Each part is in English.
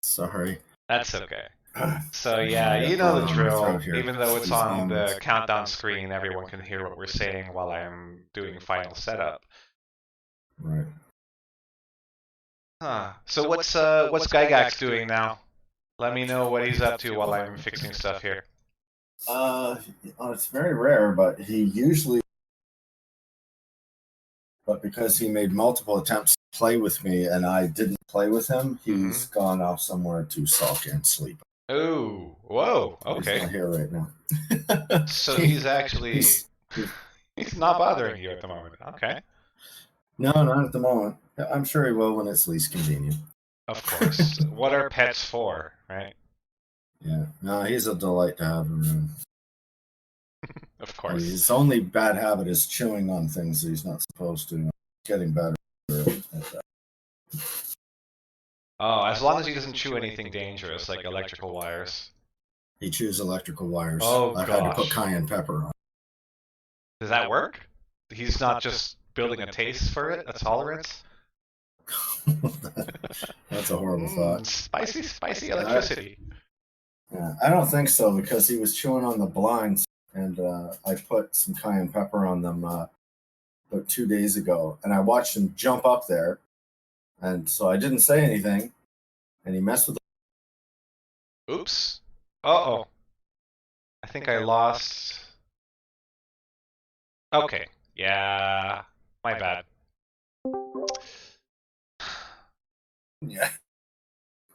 Sorry. That's okay. So I yeah, got you know blood the on my drill. throat here. Even though it's These on almonds. the countdown screen, everyone can hear what we're saying while I'm doing final setup. Right. Huh. So what's Gygax doing now? Let me know what he's up to while I'm fixing stuff here. It's very rare, but he usually. But because he made multiple attempts to play with me and I didn't play with him, he's gone off somewhere to sulk and sleep. Oh, whoa, okay. He's not here right now. So he's actually he's not bothering you at the moment. Okay. No, not at the moment. I'm sure he will when it's least convenient. Of course. What are pets for, right? Yeah. No, he's a delight to have around. Of course. His only bad habit is chewing on things that he's not supposed to. Getting better at that. Oh, as long as he doesn't chew anything dangerous like electrical wires. He chews electrical wires. Oh, I've had to put cayenne pepper on. Does that work? He's not just building a taste for it, a tolerance? That's a horrible thought. Spicy electricity. Yeah, I don't think so because he was chewing on the blinds, and I put some cayenne pepper on them about 2 days ago, and I watched him jump up there, and so I didn't say anything, and he messed with. Oops. Uh-oh. I think I lost. Okay. Yeah. My bad. Yeah.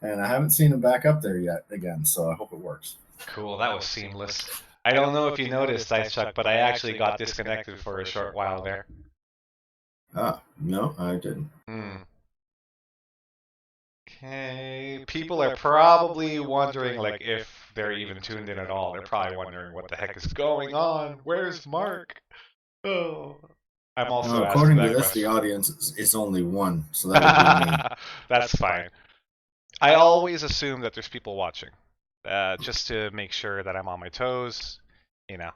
And I haven't seen him back up there yet again, so I hope it works. Cool, that was seamless. I don't know if you noticed, Ice Chuck, but I actually got disconnected for a short while there. Ah, no, I didn't. Okay, people are probably wondering, like, if they're even tuned in at all. They're probably wondering what the heck is going on. Where's Mark? Oh. I'm also according to this, question. the audience is only one, so that would be me. That's fine. I always assume that there's people watching, just to make sure that I'm on my toes, you know.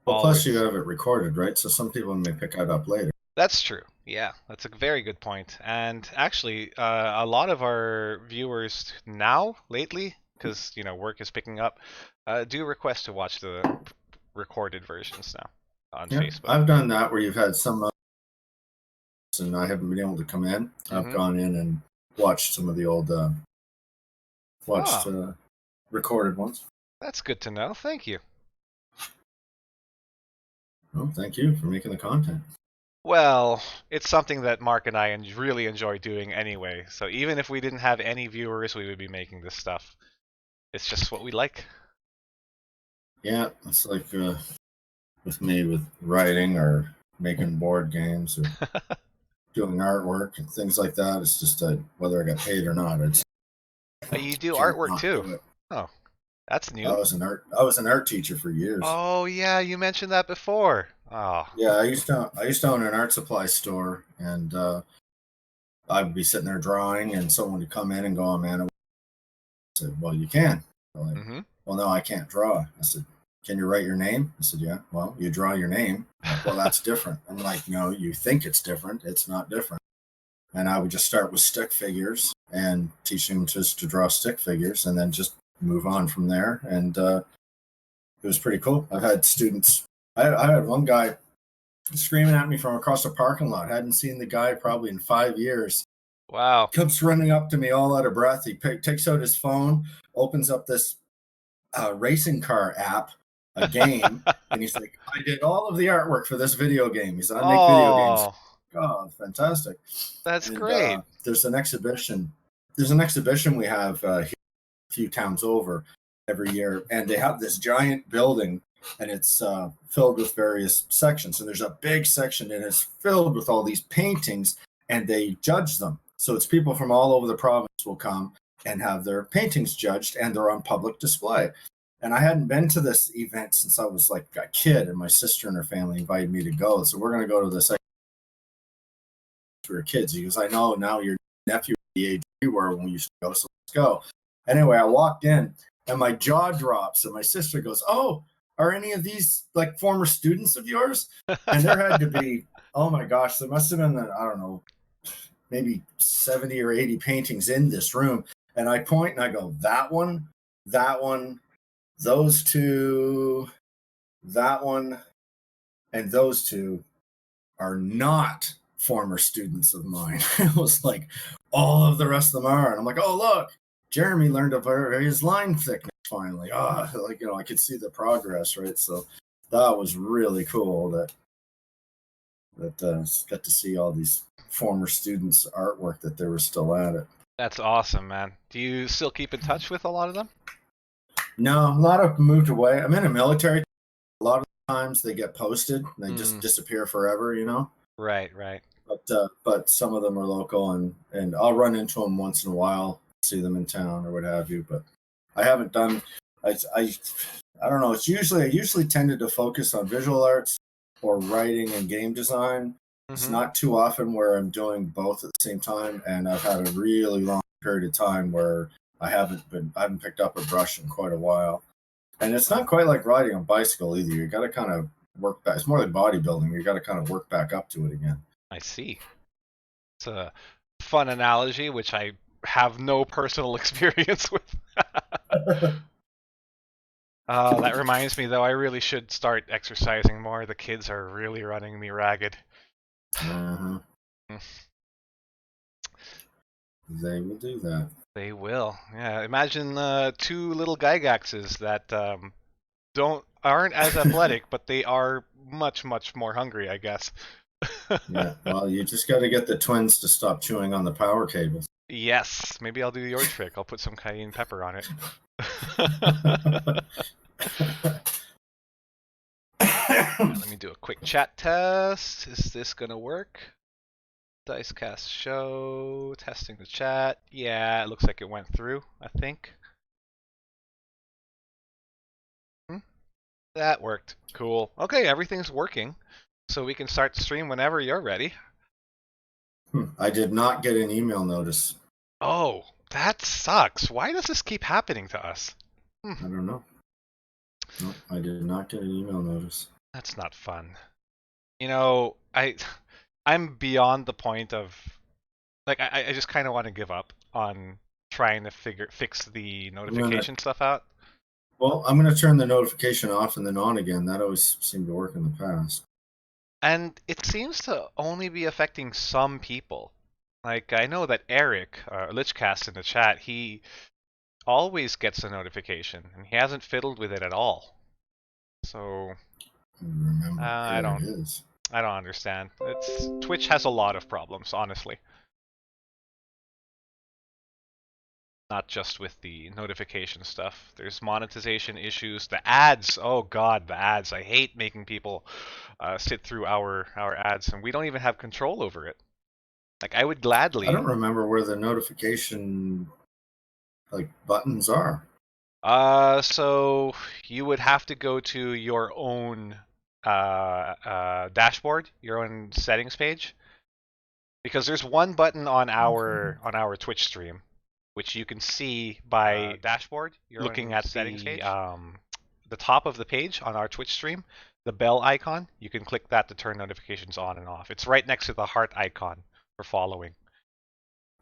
Well, plus you have it recorded, right? So some people may pick it up later. That's true. Yeah, that's a very good point. And actually, a lot of our viewers now, lately, because work is picking up, do request to watch the recorded versions now on Facebook. I've done that where you've had some, and I haven't been able to come in. I've gone in and watched some of the old, recorded ones. That's good to know. Thank you. Oh, thank you for making the content. Well, it's something that Mark and I really enjoy doing anyway. So even if we didn't have any viewers, we would be making this stuff. It's just what we like. Yeah, it's like with me with writing or making board games or doing artwork and things like that. It's just whether I got paid or not. It's you do artwork too. Oh, that's new. I was an art teacher for years. Oh yeah, you mentioned that before. Oh. Yeah, I used to own an art supply store, and I would be sitting there drawing, and someone would come in and go, "Oh man," I said, "Well, you can." Like, well, no, I can't draw. I said, "Can you write your name?" I said, "Yeah." Well, you draw your name. Like, well, that's different. I'm like, no, you think it's different. It's not different. And I would just start with stick figures and teach them just to draw stick figures, and then just move on from there. And it was pretty cool. I've had students. I had one guy screaming at me from across the parking lot. Hadn't seen the guy probably in 5 years. Wow. Comes running up to me all out of breath. He takes out his phone, opens up this racing car app, a game, and he's like, "I did all of the artwork for this video game." He said, "I make video games." Oh, fantastic! That's great. There's an exhibition. There's an exhibition we have here a few towns over every year, and they have this giant building, and it's filled with various sections. And there's a big section, and it's filled with all these paintings, and they judge them. So it's people from all over the province will come and have their paintings judged, and they're on public display. And I hadn't been to this event since I was like a kid, and my sister and her family invited me to go. So we're going to go to this. We were kids. He goes, "I know now your nephew the age we were when we used to go, so let's go." Anyway, I walked in, and my jaw drops, and my sister goes, "Oh, are any of these like former students of yours?" And there had to be, oh my gosh, there must have been, I don't know, maybe 70 or 80 paintings in this room. And I point and I go, that one, those two, that one, and those two are not former students of mine. It was like all of the rest of them are. And I'm like, oh, look, Jeremy learned to vary his line thickness finally. Like, I could see the progress, right? So that was really cool that got to see all these former students' artwork that they were still at it. That's awesome, man. Do you still keep in touch with a lot of them? No, a lot of them moved away. I'm in the military. A lot of times they get posted and they just disappear forever, Right. But some of them are local, and I'll run into them once in a while, see them in town or what have you. But I haven't done. I don't know. I usually tended to focus on visual arts or writing and game design. It's not too often where I'm doing both at the same time, and I've had a really long period of time where I haven't picked up a brush in quite a while. And it's not quite like riding a bicycle either. You got to kind of work back. It's more like bodybuilding. You got to kind of work back up to it again. I see. It's a fun analogy, which I have no personal experience with. That reminds me, though, I really should start exercising more. The kids are really running me ragged. They will do that. They will. Yeah, imagine two little Gygaxes that aren't as athletic, but they are much more hungry, I guess. Yeah. Well, you just got to get the twins to stop chewing on the power cables. Yes, maybe I'll do your trick. I'll put some cayenne pepper on it. Let me do a quick chat test. Is this gonna work? Dicecast show, testing the chat. Yeah, it looks like it went through, I think. That worked. Cool. Okay, everything's working. So we can start the stream whenever you're ready. I did not get an email notice. Oh, that sucks. Why does this keep happening to us? I don't know. No, I did not get an email notice. That's not fun. I'm beyond the point of, like, I just kind of want to give up on trying to fix the notification stuff out. Well, I'm going to turn the notification off and then on again. That always seemed to work in the past. And it seems to only be affecting some people. Like, I know that Eric, Lichcast in the chat, he always gets a notification, and he hasn't fiddled with it at all. So, I don't understand. Twitch has a lot of problems, honestly. Not just with the notification stuff. There's monetization issues. The ads. Oh god, the ads. I hate making people sit through our ads, and we don't even have control over it. Like, I would gladly. I don't remember where the notification buttons are. So you would have to go to your own dashboard, your own settings page, because there's one button on our Twitch stream, which you can see by dashboard. You're looking at settings page. The top of the page on our Twitch stream, the bell icon. You can click that to turn notifications on and off. It's right next to the heart icon for following.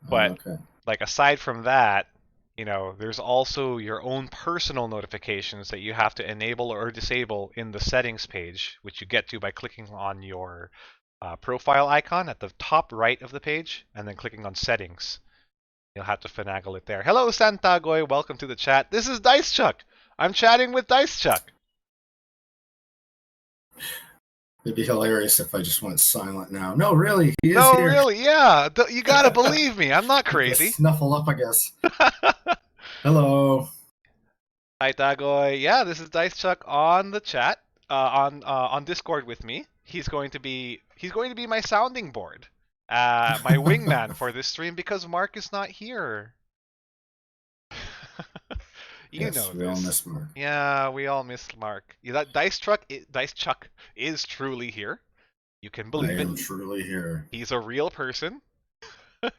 But like, aside from that, there's also your own personal notifications that you have to enable or disable in the settings page, which you get to by clicking on your profile icon at the top right of the page and then clicking on settings. You'll have to finagle it there. Hello, Santagoy. Welcome to the chat. This is Dice Chuck. I'm chatting with Dice Chuck. It'd be hilarious if I just went silent now. No, really, he is here. No, really, yeah. You gotta believe me. I'm not crazy. Snuffle up, I guess. Hello. Hi, Tagoy. Yeah, this is Dice Chuck on the chat, on Discord with me. He's going to be my sounding board, my wingman for this stream because Mark is not here. You know we all miss Mark. Yeah, we all miss Mark. That Dice Chuck is truly here. You can believe it. I am truly here. He's a real person.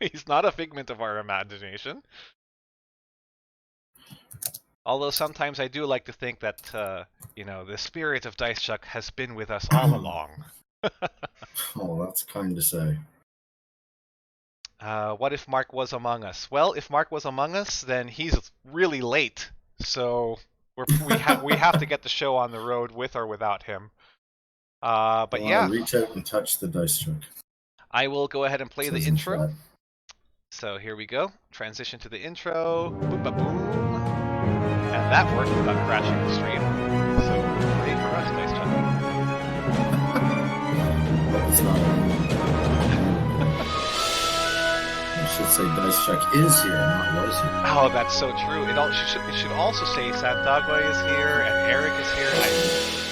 He's not a figment of our imagination. Although sometimes I do like to think that the spirit of Dice Chuck has been with us all along. Oh, that's kind to say. What if Mark was among us? Well, if Mark was among us, then he's really late. So we have to get the show on the road with or without him. But You want to yeah, reach out and touch the dice chuck. I will go ahead and play the Says in intro. chat. So here we go. Transition to the intro. Boom, ba, boom. And that worked without crashing the stream. So hooray for us, Dice Chuck. It's not. I should say dice chuck is here, not was here. Oh, that's so true. It should also say Santago is here and Eric is here.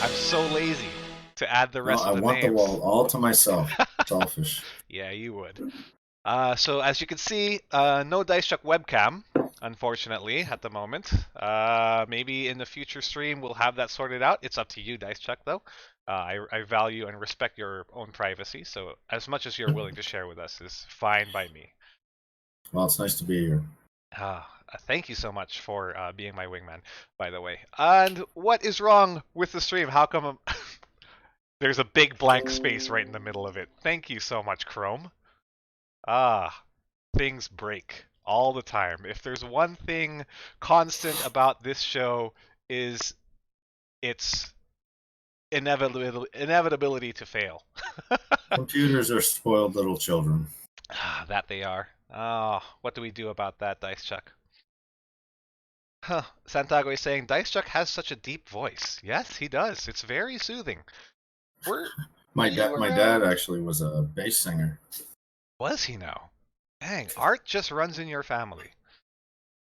I'm so lazy to add the rest I of the want names. the wall all to myself. Selfish. Yeah, you would. So as you can see, no Dice Chuck webcam, unfortunately, at the moment. Maybe in the future stream we'll have that sorted out. It's up to you, Dice Chuck, though. I value and respect your own privacy, so as much as you're willing to share with us is fine by me. Well, it's nice to be here. Thank you so much for being my wingman, by the way. And what is wrong with the stream? How come there's a big blank space right in the middle of it? Thank you so much, Chrome. Things break all the time. If there's one thing constant about this show is its inevitability to fail. Computers are spoiled little children. That they are. What do we do about that, Dice Chuck? Huh. Santago is saying Dice Chuck has such a deep voice. Yes, he does. It's very soothing. My dad actually was a bass singer. Was he now? Dang, art just runs in your family.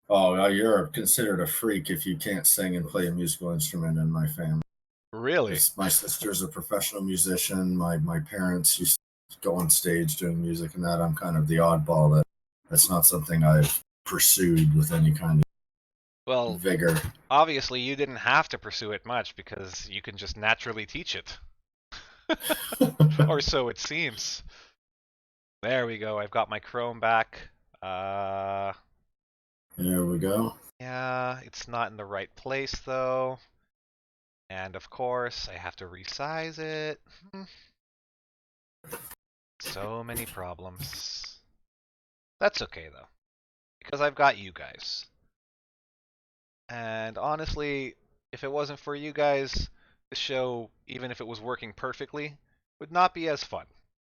Oh, you're considered a freak if you can't sing and play a musical instrument in my family. Really? My sister's a professional musician. My parents used to go on stage doing music and that. I'm kind of the oddball. That's not something I've pursued with any kind of vigor. Obviously, you didn't have to pursue it much because you can just naturally teach it. Or so it seems. There we go. I've got my Chrome back. There we go. Yeah, it's not in the right place though. And of course, I have to resize it. So many problems. That's okay though, because I've got you guys. And honestly, if it wasn't for you guys, the show, even if it was working perfectly, would not be as fun.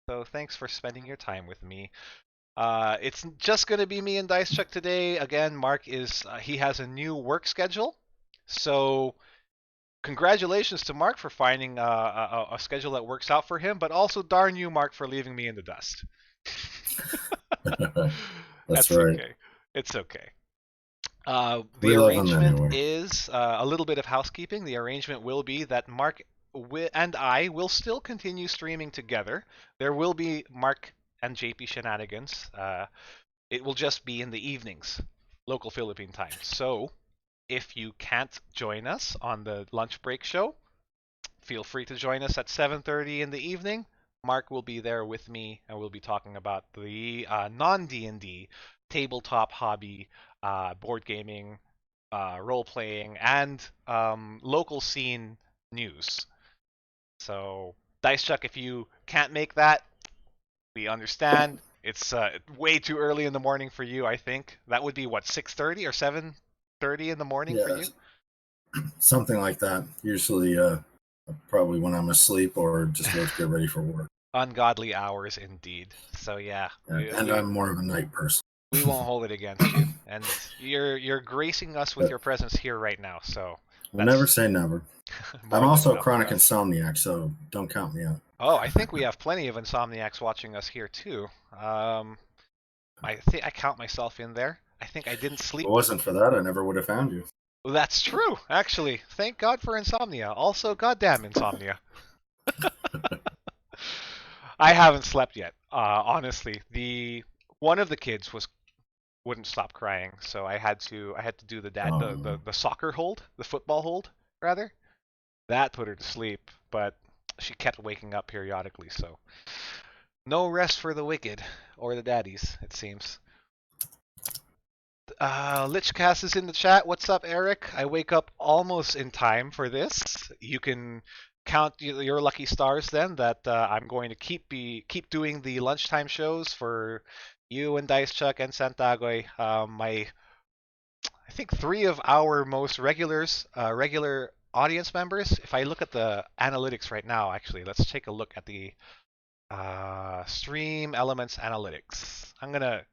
So thanks for spending your time with me. It's just going to be me and Dice Chuck today. Again, Mark he has a new work schedule. So congratulations to Mark for finding a schedule that works out for him, but also darn you, Mark, for leaving me in the dust. That's right. Okay. It's okay. The arrangement is a little bit of housekeeping. The arrangement will be that Mark and I will still continue streaming together. There will be Mark and JP shenanigans. It will just be in the evenings, local Philippine time. So if you can't join us on the lunch break show, feel free to join us at 7:30 in the evening. Mark will be there with me, and we'll be talking about the non-D&D tabletop hobby, board gaming, role-playing, and local scene news. So, Dice Chuck, if you can't make that, we understand. It's way too early in the morning for you, I think. That would be, what, 6:30 or 7:30 in the morning for you? Something like that. Usually, probably when I'm asleep or just about to get ready for work. Ungodly hours indeed. So yeah. I'm more of a night person. We won't hold it against you. And you're gracing us with your presence here right now, so I'll never say never. I'm also a chronic insomniac, so don't count me out. Oh, I think we have plenty of insomniacs watching us here too. I think I count myself in there. I think I didn't sleep. If it wasn't for that, I never would have found you. Well, that's true, actually. Thank God for insomnia. Also, goddamn insomnia. I haven't slept yet. Honestly, one of the kids wouldn't stop crying, so I had to do the soccer hold, the football hold rather. That put her to sleep, but she kept waking up periodically. So no rest for the wicked or the daddies, it seems. Lichcast is in the chat. What's up, Eric? I wake up almost in time for this. You can count your lucky stars then that I'm going to keep doing the lunchtime shows for you and Dice Chuck and Santagoy, I think 3 of our most regular audience members. If I look at the analytics right now, actually, let's take a look at the Stream Elements analytics. I'm gonna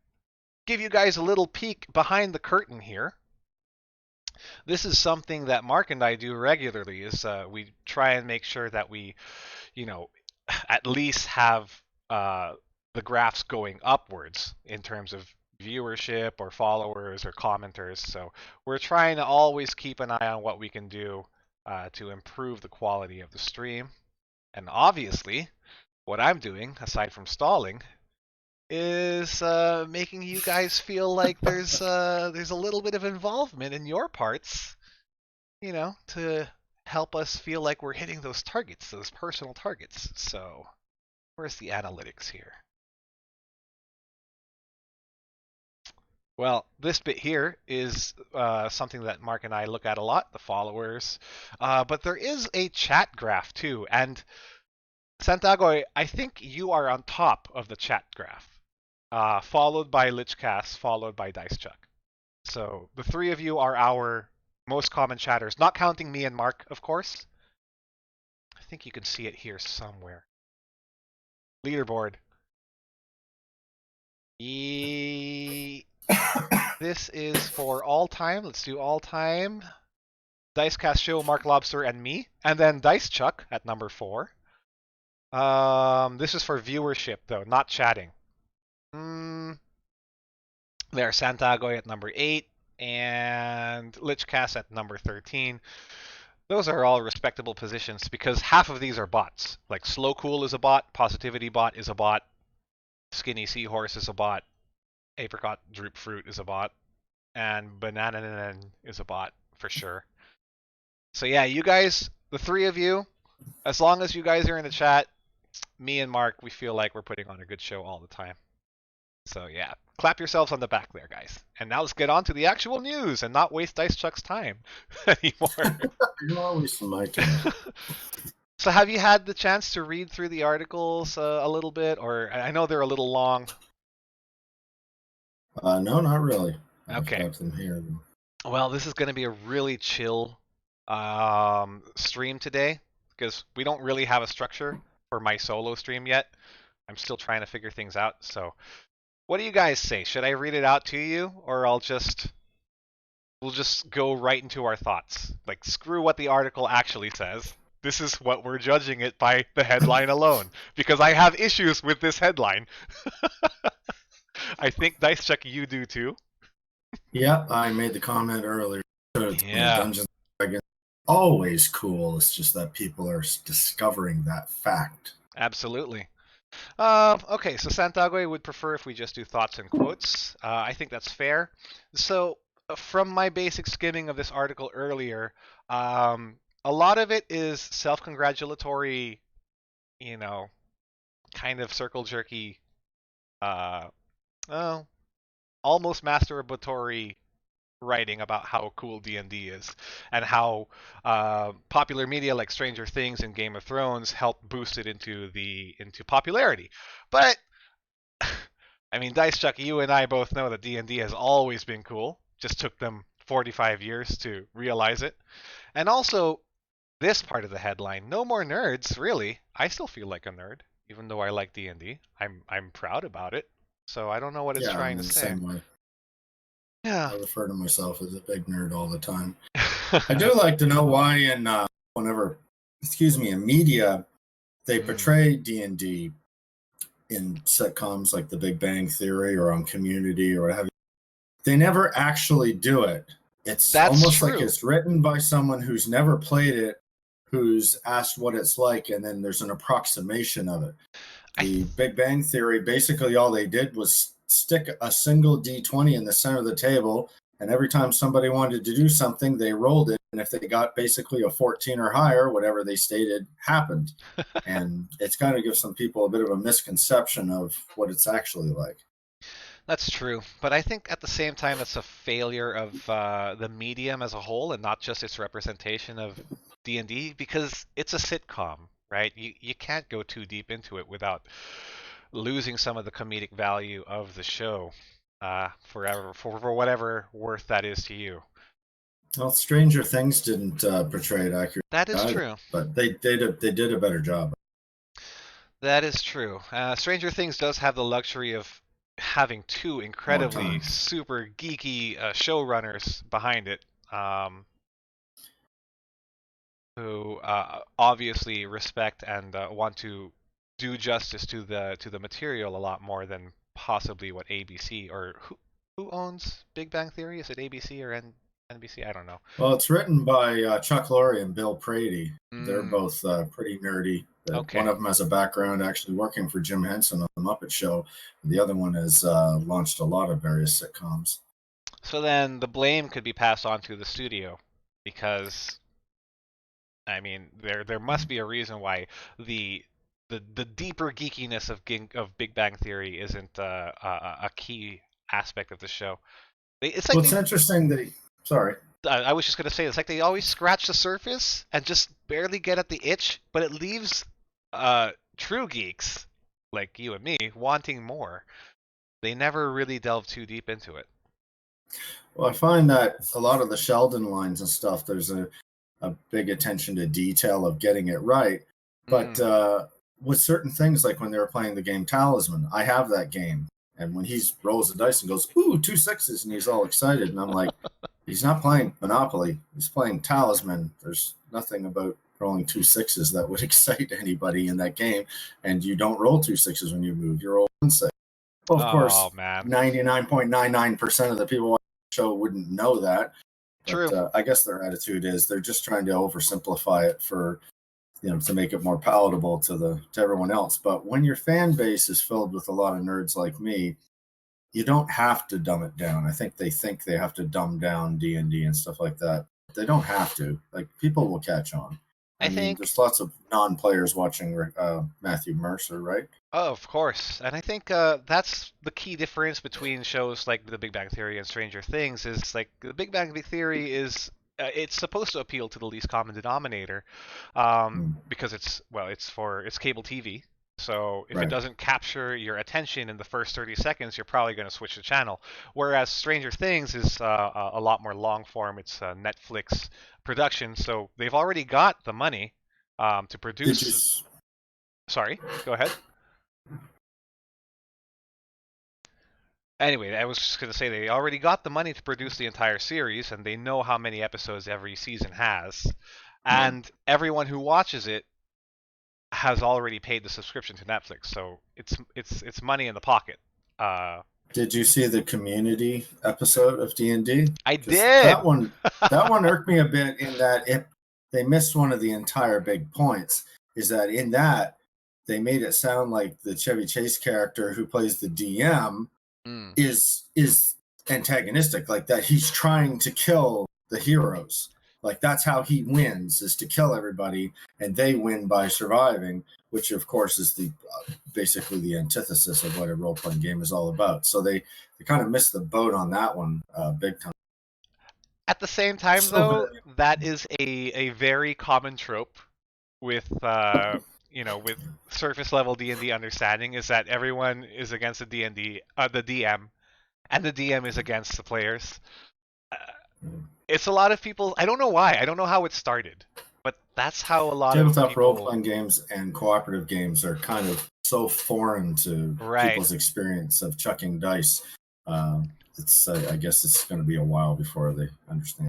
give you guys a little peek behind the curtain here. This is something that Mark and I do regularly. Is we try and make sure that we, at least have the graphs going upwards in terms of viewership or followers or commenters. So we're trying to always keep an eye on what we can do to improve the quality of the stream. And obviously, what I'm doing, aside from stalling, is making you guys feel like there's a little bit of involvement in your parts, to help us feel like we're hitting those targets, those personal targets. So where's the analytics here? Well, this bit here is something that Mark and I look at a lot, the followers. But there is a chat graph too. And Santagoy, I think you are on top of the chat graph, followed by Lichcast, followed by Dice Chuck. So the 3 of you are our most common chatters, not counting me and Mark, of course. I think you can see it here somewhere. Leaderboard. This is for all time. Let's do all time. Dicecast Show, Mark Lobster, and me. And then Dice Chuck at number 4. This is for viewership, though, not chatting. There, Santagoy at number 8. And Lichcast at number 13. Those are all respectable positions because half of these are bots. Like Slow Cool is a bot, Positivity Bot is a bot, Skinny Seahorse is a bot, Apricot Droop Fruit is a bot, and Banana is a bot for sure. So yeah, you guys, the 3 of you, as long as you guys are in the chat, me and Mark, we feel like we're putting on a good show all the time. So yeah, clap yourselves on the back there, guys. And now let's get on to the actual news and not waste Dice Chuck's time anymore. You're always my time. So have you had the chance to read through the articles a little bit? Or I know they're a little long. No, not really. Okay. I've got them here. Well, this is going to be a really chill stream today because we don't really have a structure for my solo stream yet. I'm still trying to figure things out. So what do you guys say? Should I read it out to you, or we'll just go right into our thoughts? Like, screw what the article actually says. This is what we're judging it by the headline alone, because I have issues with this headline. I think Dice Chuck, you do too. Yeah, I made the comment earlier. Yeah. Dungeons and Dragons, always cool. It's just that people are discovering that fact. Absolutely. Okay, so Santagoy would prefer if we just do thoughts and quotes. I think that's fair. So from my basic skimming of this article earlier, a lot of it is self-congratulatory, kind of circle jerky, almost masturbatory writing about how cool D&D is and how popular media like Stranger Things and Game of Thrones helped boost it into popularity. But I mean, Dice Chuck, you and I both know that D&D has always been cool. Just took them 45 years to realize it. And also, this part of the headline, no more nerds, really. I still feel like a nerd, even though I like D&D. I'm proud about it. So I don't know what it's trying to say. Same way. Yeah. I refer to myself as a big nerd all the time. I do like to know why in in media, they portray D&D in sitcoms like The Big Bang Theory or on Community or what have you. They never actually do it. That's almost true. Like it's written by someone who's never played it, who's asked what it's like, and then there's an approximation of it. The Big Bang Theory, basically all they did was stick a single D20 in the center of the table, and every time somebody wanted to do something, they rolled it, and if they got basically a 14 or higher, whatever they stated happened. And it's kind of gives some people a bit of a misconception of what it's actually like. That's true, but I think at the same time it's a failure of the medium as a whole and not just its representation of D&D, because it's a sitcom, right? You can't go too deep into it without losing some of the comedic value of the show forever for whatever worth that is to you. Well, Stranger Things didn't portray it accurately That is either, true. but they did a better job. That is true. Stranger Things does have the luxury of having two Oh, incredibly tons. super geeky showrunners behind it, who obviously respect and want to do justice to the material a lot more than possibly what ABC or who owns Big Bang Theory? Is it ABC or NBC? I don't know. Well, it's written by Chuck Lorre and Bill Prady. They're Mm, both pretty nerdy. One okay. of them has a background actually working for Jim Henson on the Muppet Show. The other one has launched a lot of various sitcoms. So then the blame could be passed on to the studio because I mean there must be a reason why the the deeper geekiness of Big Bang Theory isn't a key aspect of the show. It's like Well, it's interesting that sorry. I was just gonna say it's like they always scratch the surface and just barely get at the itch, but it leaves true geeks like you and me wanting more. They never really delve too deep into it. Well, I find that a lot of the Sheldon lines and stuff, there's a big attention to detail of getting it right. But Mm. with certain things, like when they were playing the game Talisman, I have that game. And when he rolls the dice and goes, ooh, 2 6s, and he's all excited. And I'm like, he's not playing Monopoly. He's playing Talisman. There's nothing about rolling 2 6s that would excite anybody in that game. And you don't roll 2 6s when you move. You roll 1 6. Well, of Oh course, man. 99.99% of the people watching the show wouldn't know that. But True. I guess their attitude is they're just trying to oversimplify it for to make it more palatable to everyone else. But when your fan base is filled with a lot of nerds like me, you don't have to dumb it down. I think they have to dumb down D&D and stuff like that. They don't have to. Like, people will catch on. I I mean, think there's lots of non-players watching Matthew Mercer, right? Oh, of course. And I think that's the key difference between shows like The Big Bang Theory and Stranger Things is like The Big Bang Theory is it's supposed to appeal to the least common denominator Mm, because it's cable TV. So if it right. doesn't capture your attention in the first 30 seconds, you're probably going to switch the channel. Whereas Stranger Things is a lot more long form. It's a Netflix production, so they've already got the money to Did you produce. Sorry, go ahead. Anyway, I was just going to say they already got the money to produce the entire series, and they know how many episodes every season has. right? And everyone who watches it has already paid the subscription to Netflix, so it's money in the pocket. Uh, Did you see the Community episode of D&D? I Because did. that one irked me a bit in that they missed one of the entire big points. Is that in that they made it sound like the Chevy Chase character who plays the DM Mm. is antagonistic, like that he's trying to kill the heroes. Like, that's how he wins, is to kill everybody, and they win by surviving, which of course is the basically the antithesis of what a role playing game is all about. So they kind of missed the boat on that one, big time. At the same time, Still though, very that is a very common trope with with surface level D&D understanding is that everyone is against the D&D the DM, and the DM is against the players. Uh, it's a lot of people. I don't know why. I don't know how it started, but that's how a lot of tabletop role people. playing games and cooperative games are kind of so foreign to Right. people's experience of chucking dice. It's I guess it's going to be a while before they understand.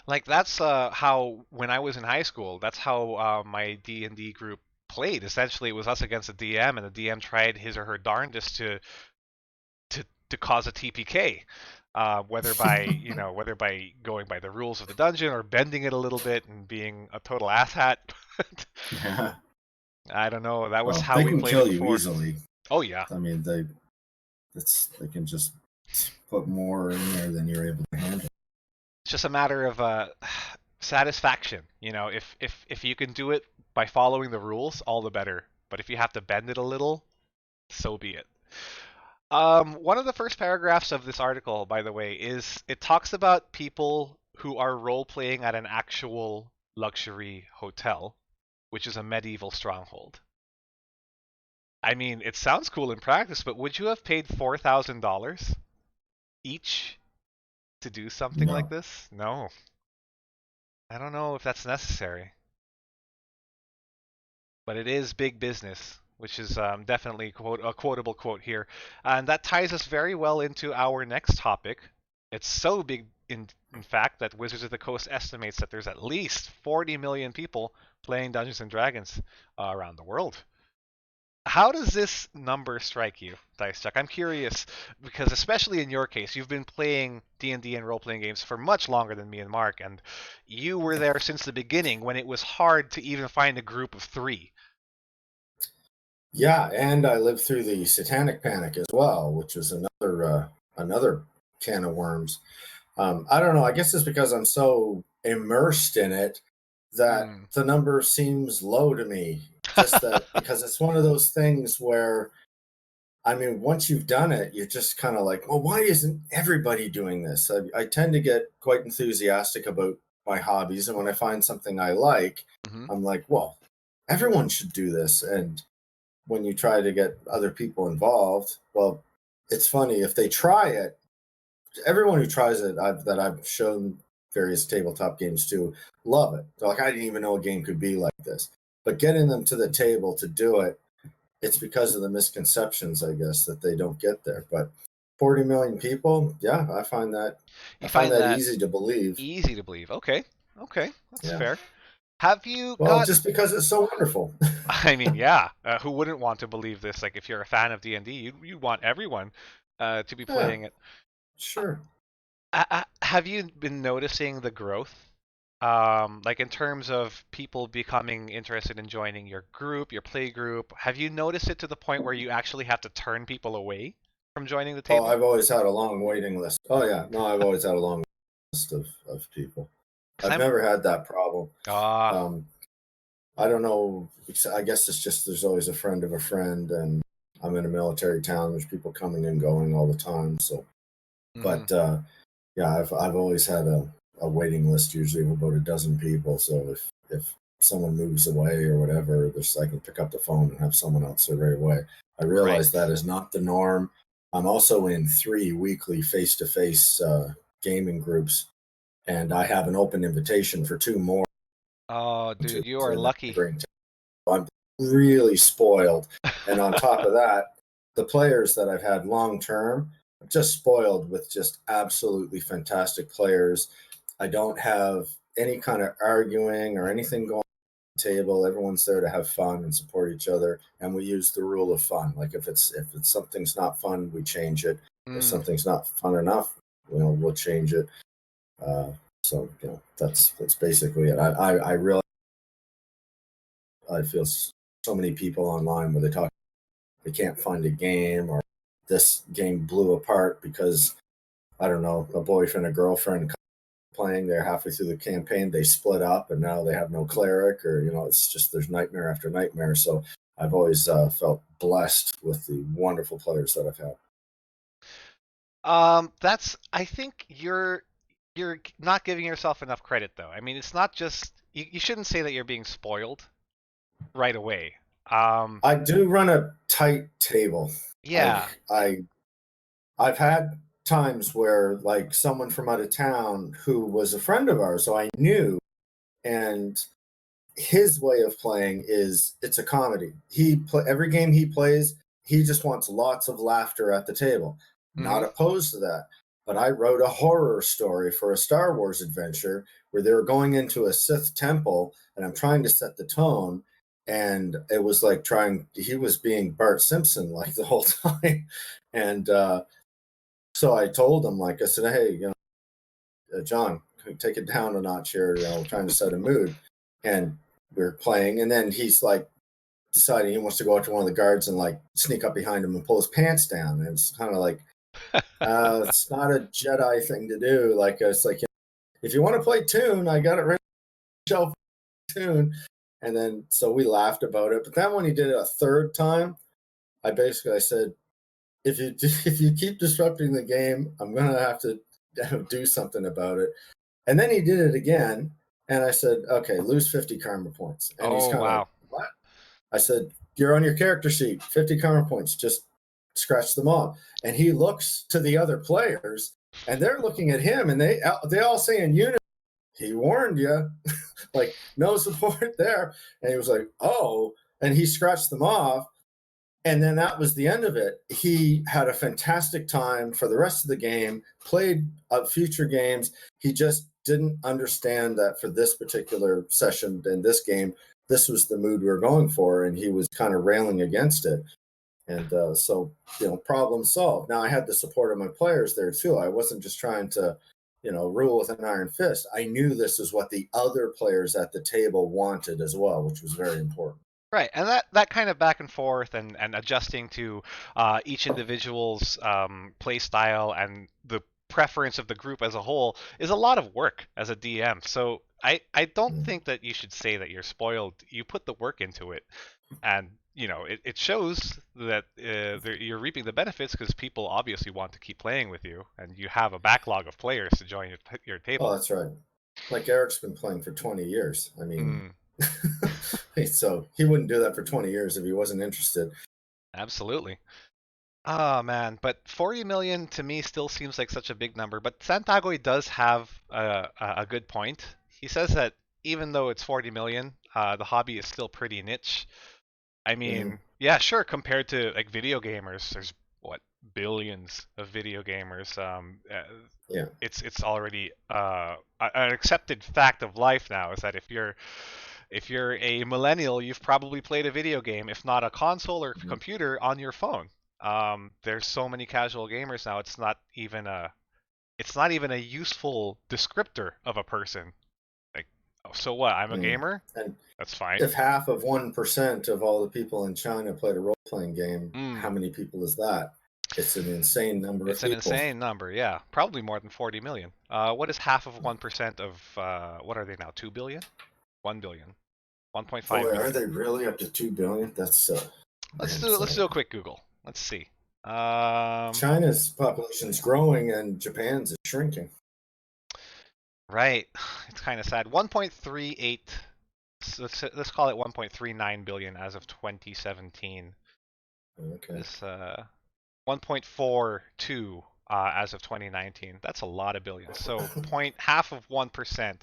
Like that's how when I was in high school, that's how my D&D group played. Essentially, it was us against the DM, and the DM tried his or her darndest to cause a TPK. Whether by going by the rules of the dungeon or bending it a little bit and being a total asshat. Yeah. I don't know. That was Well, how they we can played it kill you before. easily. Oh yeah. I mean, they can just put more in there than you're able to handle. It's just a matter of satisfaction. If you can do it by following the rules, all the better. But if you have to bend it a little, so be it. One of the first paragraphs of this article, by the way, is it talks about people who are role playing at an actual luxury hotel, which is a medieval stronghold. I mean, it sounds cool in practice, but would you have paid $4,000 each to do something like No. this? No. I don't know if that's necessary. But it is big business, which is definitely a quotable quote here. And that ties us very well into our next topic. It's so big, in fact, that Wizards of the Coast estimates that there's at least 40 million people playing Dungeons and Dragons around the world. How does this number strike you, Dice Chuck? I'm curious because, especially in your case, you've been playing D&D and role-playing games for much longer than me and Mark, and you were there since the beginning when it was hard to even find a group of three. Yeah, and I lived through the Satanic Panic as well, which was another can of worms. I don't know. I guess it's because I'm so immersed in it that Mm. the number seems low to me. Just that because it's one of those things where, I mean, once you've done it, you're just kind of like, well, why isn't everybody doing this? I tend to get quite enthusiastic about my hobbies, and when I find something I like, Hmm. I'm like, well, everyone should do this. And when you try to get other people involved, well, it's funny if they try it. Everyone who tries it, that I've shown various tabletop games to, love it. They're like, I didn't even know a game could be like this. But getting them to the table to do it, it's because of the misconceptions, I guess, that they don't get there. But 40 million people, yeah, I You find find that that easy to believe. easy to believe. Okay, okay, that's Yeah. fair. Have you Well, got? just because it's so wonderful. I mean, yeah. Who wouldn't want to believe this? Like, if you're a fan of D&D, you want everyone to be Yeah, playing it. sure. Have you been noticing the growth? Like in terms of people becoming interested in joining your group, your play group, have you noticed it to the point where you actually have to turn people away from joining the Oh, table? I've always had a long waiting list. Oh, yeah. No, I've always had a long list of people. Because I've I'm never had that problem. ah Um, I don't know. I guess it's just there's always a friend of a friend, and I'm in a military town. There's people coming and going all the time. So, hmm but yeah, I've always had a waiting list, usually of about a dozen people. So if someone moves away or whatever, there's I can pick up the phone and have someone else there right away. I realize right. that is not the norm. I'm also in 3 weekly face-to-face gaming groups, and I have an open invitation for 2 more Oh, to dude, you are the lucky. neighboring. I'm really spoiled. And on top of that, the players that I've had long term, just spoiled with just absolutely fantastic players. I don't have any kind of arguing or anything going on the table. Everyone's there to have fun and support each other. And we use the rule of fun. Like if it's something's not fun, we change it. If Mm. something's not fun enough, we'll change it. Uh, so that's basically it. I really I feel so many people online where they talk they can't find a game or this game blew apart because I don't know a boyfriend and girlfriend playing there halfway through the campaign they split up and now they have no cleric or it's just there's nightmare after nightmare. So I've always felt blessed with the wonderful players that I've had. That's I think you're not giving yourself enough credit though. I mean, it's not just you shouldn't say that you're being spoiled right away. Um, I do run a tight table. yeah. I've had times where like someone from out of town who was a friend of ours, so I knew, and his way of playing is it's a comedy. Every game he plays, he just wants lots of laughter at the table. Not hmm opposed to that. But I wrote a horror story for a Star Wars adventure where they were going into a Sith temple and I'm trying to set the tone. And it was like he was being Bart Simpson like the whole time. And so I told him, like, I said, hey, John, take it down a notch here. Trying to set a mood. And we are playing. And then he's like, deciding he wants to go up to one of the guards and like sneak up behind him and pull his pants down. And it's kind of like, it's not a Jedi thing to do. Like, it's like, if you want to play Tune, I got it right on the shelf, Tune. And then, so we laughed about it. But then when he did it a third time, I said, if you if you keep disrupting the game, I'm gonna have to do something about it. And then he did it again, and I said, okay, lose 50 karma points. And he's Oh kind of like, wow. what? I said, you're on your character sheet, 50 karma points, just scratch them off. And he looks to the other players, and they're looking at him, and they all say in unison, he warned you. Like, no support there. And he was like, oh, and he scratched them off. And then that was the end of it. He had a fantastic time for the rest of the game, played future games. He just didn't understand that for this particular session in this game, this was the mood we were going for, and he was kind of railing against it. And so, problem solved. Now, I had the support of my players there too. I wasn't just trying to, rule with an iron fist. I knew this is what the other players at the table wanted as well, which was very important. Right, and that kind of back and forth and adjusting to each individual's play style and the preference of the group as a whole is a lot of work as a DM. So I don't think that you should say that you're spoiled. You put the work into it, and it shows that you're reaping the benefits because people obviously want to keep playing with you, and you have a backlog of players to join your table. Oh, that's right. Like Eric's been playing for 20 years. I mean, so he wouldn't do that for 20 years if he wasn't interested. Absolutely. Oh man, but 40 million to me still seems like such a big number. But Santagoy does have a good point. He says that even though it's 40 million, the hobby is still pretty niche. I mean, yeah, sure, compared to like video gamers, there's what, billions of video gamers. Yeah. It's already an accepted fact of life now is that if you're a millennial, you've probably played a video game, if not a console or computer, on your phone. There's so many casual gamers now. It's not even a useful descriptor of a person. Like, oh, so what? I'm a gamer. And that's fine. If half of 1% of all the people in China played a role-playing game, how many people is that? It's an insane number of people. It's an insane number, yeah. Probably more than 40 million. What is half of 1% of, what are they now, 2 billion? 1 billion. 1.5 billion. Are they really up to 2 billion? That's let's do a quick Google. Let's see. China's population is growing and Japan's is shrinking. Right. It's kind of sad. 1.38. So let's call it 1.39 billion as of 2017. Okay. This 1.42 as of 2019. That's a lot of billions. So half of 1%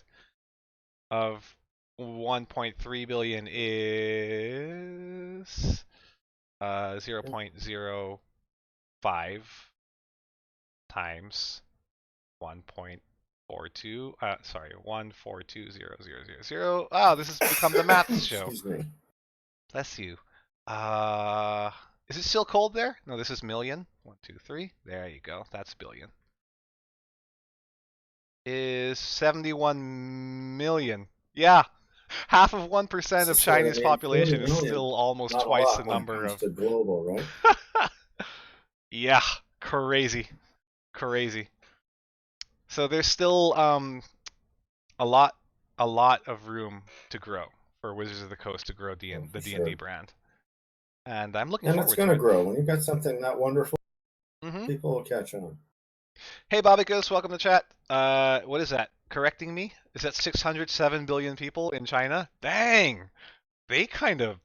of 1.3 billion is 0.05 times 1.42. Sorry, 1420000. Oh, this has become the math show. Excuse me. Bless you. Is it still cold there? No, this is million. 1, 2, 3. There you go. That's billion. Is 71 million. Yeah. Half of 1% of Chinese population is still almost twice the number of global, right? Yeah, crazy. So there's still a lot of room to grow for Wizards of the Coast to grow the D&D brand. And I'm looking forward to it. And it's going to grow. When you've got something that wonderful, people will catch on. Hey, Bobicus, welcome to chat. What is that? Correcting me? Is that 607 billion people in China? Dang! They kind of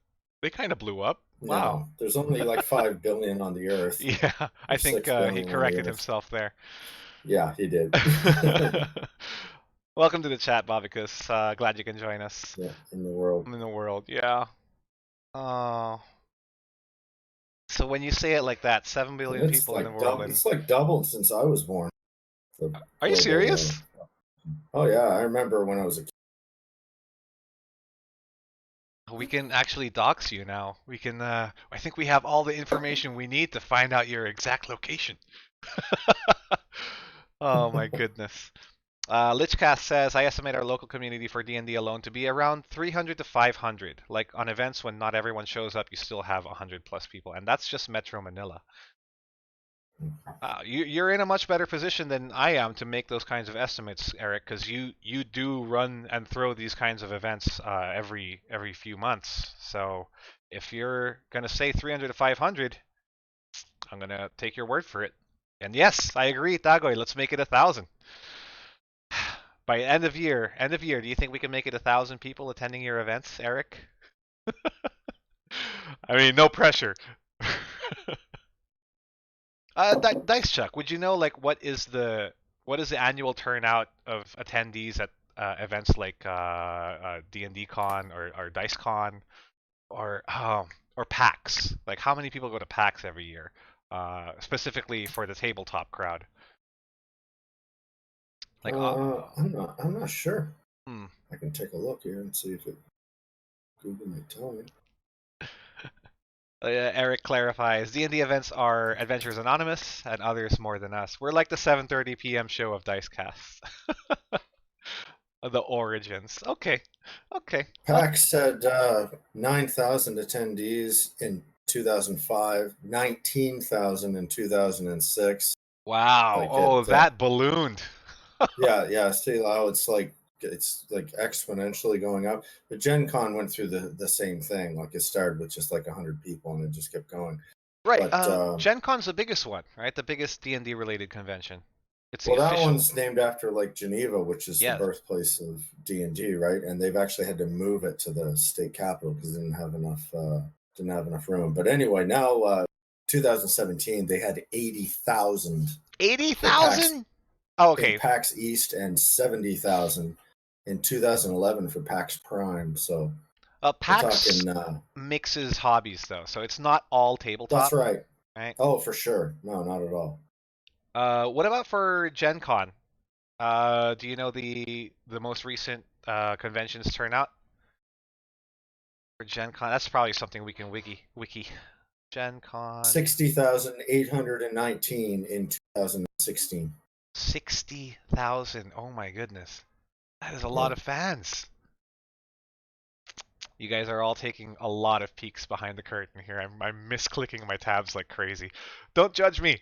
blew up. Wow. No, there's only like 5 billion on the Earth. Yeah, I think he corrected himself there. Yeah, he did. Welcome to the chat, Bobicus. Glad you can join us. Yeah, in the world, yeah. Oh. So when you say it like that, 7 billion people in the world. It's like doubled since I was born. Are you serious? Oh yeah, I remember when I was a kid. We can actually dox you now. We can. I think we have all the information we need to find out your exact location. Oh my goodness. Lichcast says, I estimate our local community for D&D alone to be around 300 to 500. Like on events when not everyone shows up, you still have 100 plus people, and that's just Metro Manila. You're in a much better position than I am to make those kinds of estimates, Eric, because you do run and throw these kinds of events every few months. So if you're gonna say 300 to 500, I'm gonna take your word for it. And yes, I agree, Tagoy. Let's make it 1,000. By end of year, do you think we can make it 1,000 people attending your events, Eric? I mean, no pressure. Dice Chuck, would you know like what is the annual turnout of attendees at events like D&D Con or Dice Con or PAX? Like how many people go to PAX every year? Specifically for the tabletop crowd. Like I'm not sure. hmm. I can take a look here and see if Google may tell me. Eric clarifies D&D events are Adventures Anonymous and others more than us. We're like the 7:30 p.m. show of Dicecast. The origins. Okay. Okay. PAX said 9,000 attendees in 2005, 19,000 in 2006. Wow. Like Oh, it, that ballooned. yeah. See how it's like exponentially going up. But Gen Con went through the same thing. Like it started with just like 100 people and it just kept going. Right. But Gen Con's the biggest one, right? The biggest D&D related convention. It's the well, that official. one's named after like Geneva, which is the Yeah. birthplace of D&D, right? And they've actually had to move it to the state capital because they didn't have enough room. But anyway, now 2017 they had 80,000 for PAX 80,000? Oh, in okay. PAX East and 70,000 in 2011 for PAX Prime. So we're PAX talking. mixes hobbies though, so it's not all That's tabletop, right. right? Oh, for sure. No, not at all. What about for Gen Con? Do you know the most recent conventions turnout for Gen Con? That's probably something we can wiki. Gen Con 60,819 in 2016. 60,000. Oh my goodness. That is a lot Yeah. of fans. You guys are all taking a lot of peeks behind the curtain here. I'm misclicking my tabs like crazy. Don't judge me.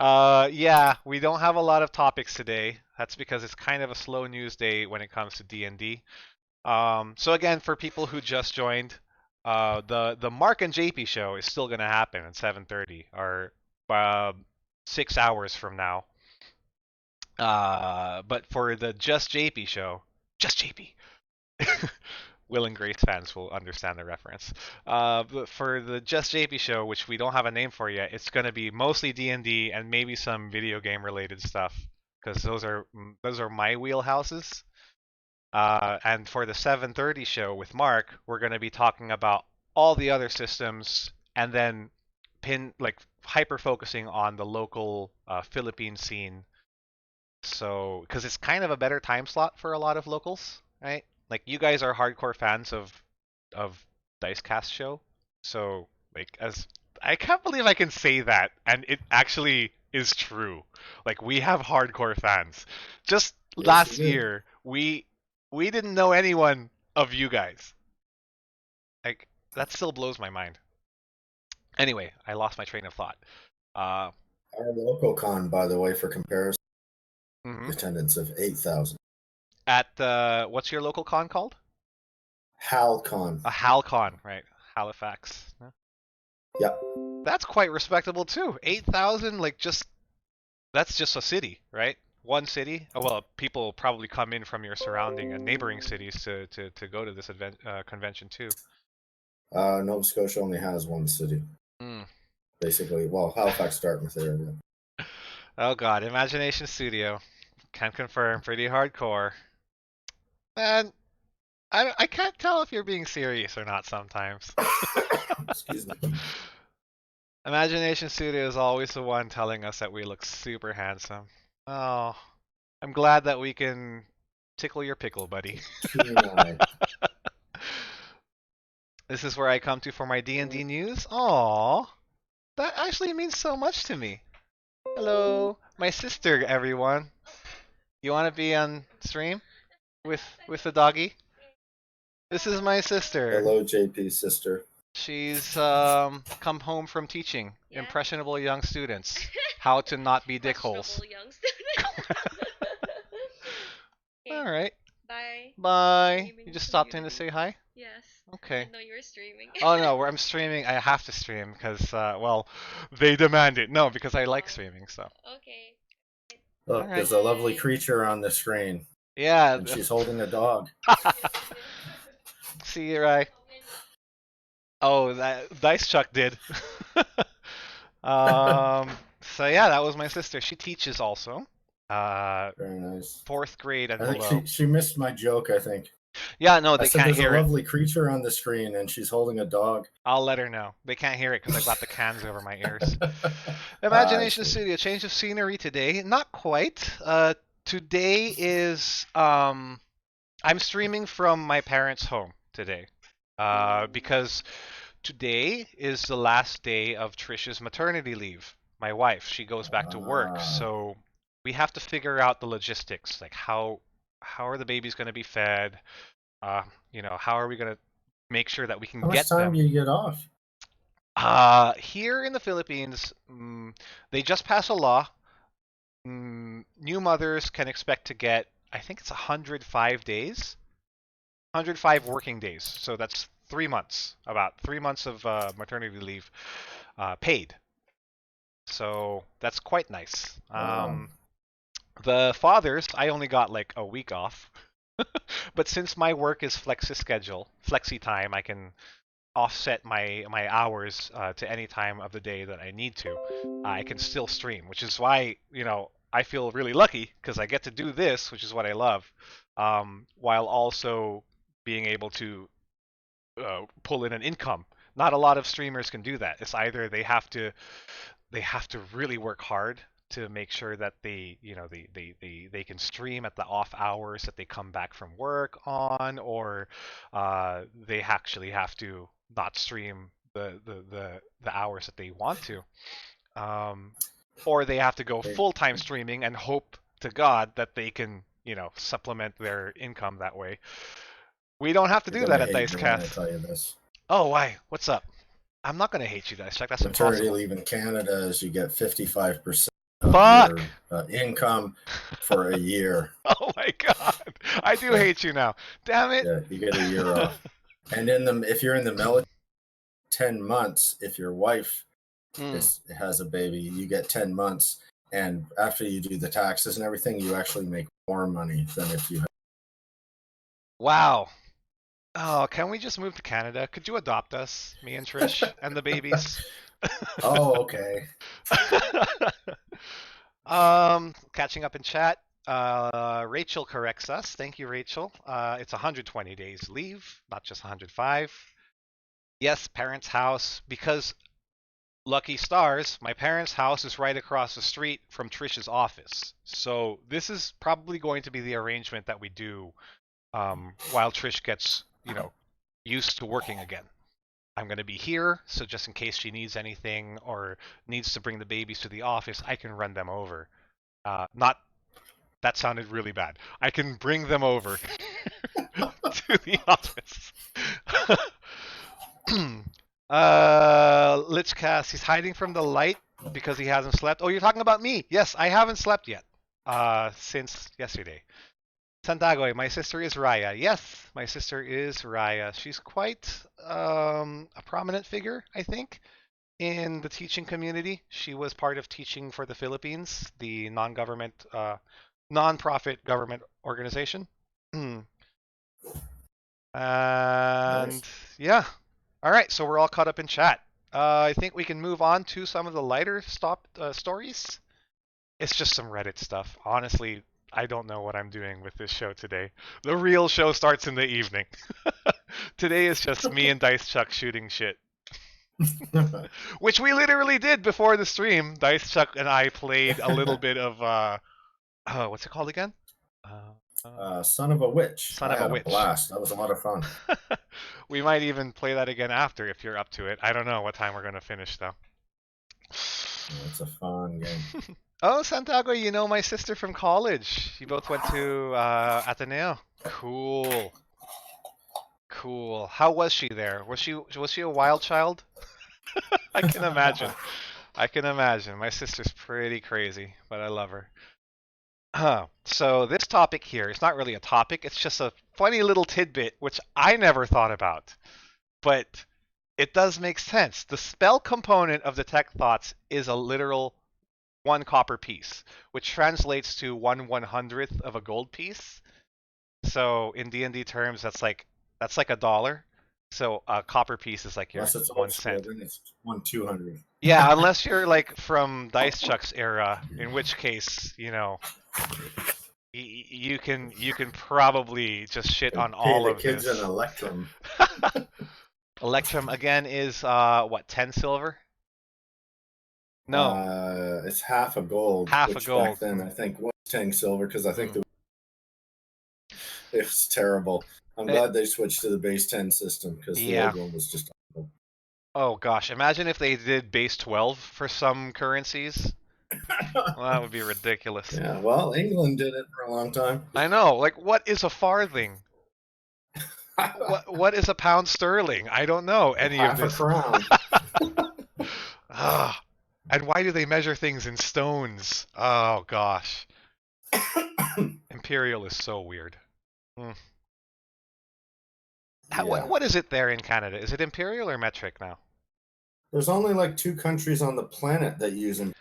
Yeah, we don't have a lot of topics today. That's because it's kind of a slow news day when it comes to D&D. So again, for people who just joined, the Mark and JP show is still gonna happen at 7:30, or 6 hours from now. But for the Just JP show, Just JP, Will and Grace fans will understand the reference. But for the Just JP show, which we don't have a name for yet, it's going to be mostly D&D and maybe some video game related stuff because those are my wheelhouses. And for the 7:30 show with Mark, we're going to be talking about all the other systems and then hyper focusing on the local Philippine scene. So, because it's kind of a better time slot for a lot of locals, right? Like you guys are hardcore fans of Dicecast show, so like as I can't believe I can say that, and it actually is true. Like we have hardcore fans. Just Yes, we last do. year, we didn't know anyone of you guys. Like that still blows my mind. Anyway, I lost my train of thought. Uh, Our local con, by the way, for comparison, mhm. attendance of 8,000. At what's your local con called? HalCon. A HalCon, right? Halifax. Yeah. Yeah. That's quite respectable too. 8,000, like that's just a city, right? One city. Oh, well, people probably come in from your surrounding and neighboring cities to go to this convention too. Nova Scotia only has one city. Mm. Basically, well, Halifax, Dartmouth area. Oh God, Imagination Studio. Can confirm, pretty hardcore. Man, I can't tell if you're being serious or not sometimes. Excuse me. Imagination Studio is always the one telling us that we look super handsome. Oh, I'm glad that we can tickle your pickle, buddy. Keen eye. This is where I come to for my D&D news. Aww, that actually means so much to me. Hello, my sister, everyone. You want to be on stream with the doggy? This is my sister. Hello, JP's sister. She's come home from teaching impressionable young students how to not be dickholes. Young students. All right. Bye. Bye. You just stopped in to say hi? Yes. Okay. No, you were streaming. Oh no, I'm streaming. I have to stream because well, they demand it. No, because I like streaming. So. Okay. Look, Alright. there's a lovely creature on the screen, Yeah. and she's holding a dog. See you, Rai. Oh, that Dice Chuck did. So yeah, that was my sister. She teaches also. Very nice. Fourth grade and I think below. she missed my joke, I think. Yeah, no, I they said can't there's a hear it. lovely creature on the screen and she's holding a dog. I'll let her know. They can't hear it because I got the cans over my ears. I Imagination see. Studio, change of scenery today. Not quite. Today is I'm streaming from my parents' home today. Because today is the last day of Trisha's maternity leave. My wife, she goes back to work, Ah. so we have to figure out the logistics, like how are the babies going to be fed? Uh, how are we going to make sure that we can How much get time them? do you get off? Here in the Philippines, they just passed a law. New mothers can expect to get, I think it's 105 days, 105 working days. So that's 3 months, about 3 months of maternity leave paid. So that's quite nice. Wow. The fathers, I only got like a week off. But since my work is flexi time, I can offset my hours to any time of the day that I need to. I can still stream, which is why I feel really lucky because I get to do this, which is what I love, while also being able to pull in an income. Not a lot of streamers can do that. It's either they have to really work hard to make sure that they can stream at the off hours that they come back from work on, or they actually have to not stream the hours that they want to, um, or they have to go They, full time streaming and hope to God that they can supplement their income that way. We don't have to you're do going that to at hate me when I Dicecast. tell you this. Oh, why? What's up? I'm not gonna hate you, Dicecheck. That's Maternity impossible. leave in Canada is you get 55% of Fuck! your income for a year. Oh my god. I do Yeah, hate you now. Damn it. yeah, you get a year off. And if you're in the military, 10 months. If your wife Hmm. has a baby, you get 10 months. And after you do the taxes and everything, you actually make more money than if you. Wow. Oh, can we just move to Canada? Could you adopt us, me and Trish, and the babies? Oh, okay. Catching up in chat. Rachel corrects us. Thank you, Rachel. It's 120 days leave, not just 105. Yes, parents' house, because lucky stars, my parents' house is right across the street from Trish's office. So this is probably going to be the arrangement that we do while Trish gets, used to working again. I'm going to be here, so just in case she needs anything or needs to bring the babies to the office, I can run them over. Not that sounded really bad. I can bring them over to the office. Lichcast, he's hiding from the light because he hasn't slept. Oh, you're talking about me? Yes, I haven't slept yet. Since yesterday. Santagoy, my sister is Raya. Yes, my sister is Raya. She's quite a prominent figure, I think, in the teaching community. She was part of Teaching for the Philippines, the non-profit government organization. And Nice. yeah, all right. So we're all caught up in chat. I think we can move on to some of the lighter stories. It's just some Reddit stuff. Honestly, I don't know what I'm doing with this show today. The real show starts in the evening. Today is just me and Dice Chuck shooting shit, which we literally did before the stream. Dice Chuck and I played a little bit of what's it called again? Son of a Witch. Son I of a had a Witch. blast. That was a lot of fun. We might even play that again after if you're up to it. I don't know what time we're gonna finish though. It's a fun game. Oh, Santiago, you know my sister from college. You both went to Ateneo. Cool. Cool. How was she there? Was she a wild child? I can imagine. I can imagine. My sister's pretty crazy, but I love her. So this topic here, it's not really a topic, it's just a funny little tidbit which I never thought about. But it does make sense. The spell component of the tech thoughts is a literal one copper piece, which translates to 1/100th of a gold piece. So in D&D terms, that's like $1. So a copper piece is like your Unless it's old 1 school, cent. then it's 1/200. Yeah, unless you're like from Dice Chuck's era, in which case, you can probably just shit on Pay all the of kids an this. electrum. Electrum again is what, 10 silver? No, It's half a gold, half a which back gold. then I think was 10 silver because I think Mm. it was terrible. I'm It- glad they switched to the base 10 system because the yeah. old one was just. Oh gosh, imagine if they did base 12 for some currencies. Well, that would be ridiculous. Yeah, well, England did it for a long time. I know. Like, what is a farthing? What is a pound sterling? I don't know any of Half a this. crown. Ah, and why do they measure things in stones? Oh gosh, imperial is so weird. Hmm. Yeah. What is it there in Canada? Is it imperial or metric now? There's only like 2 countries on the planet that use them.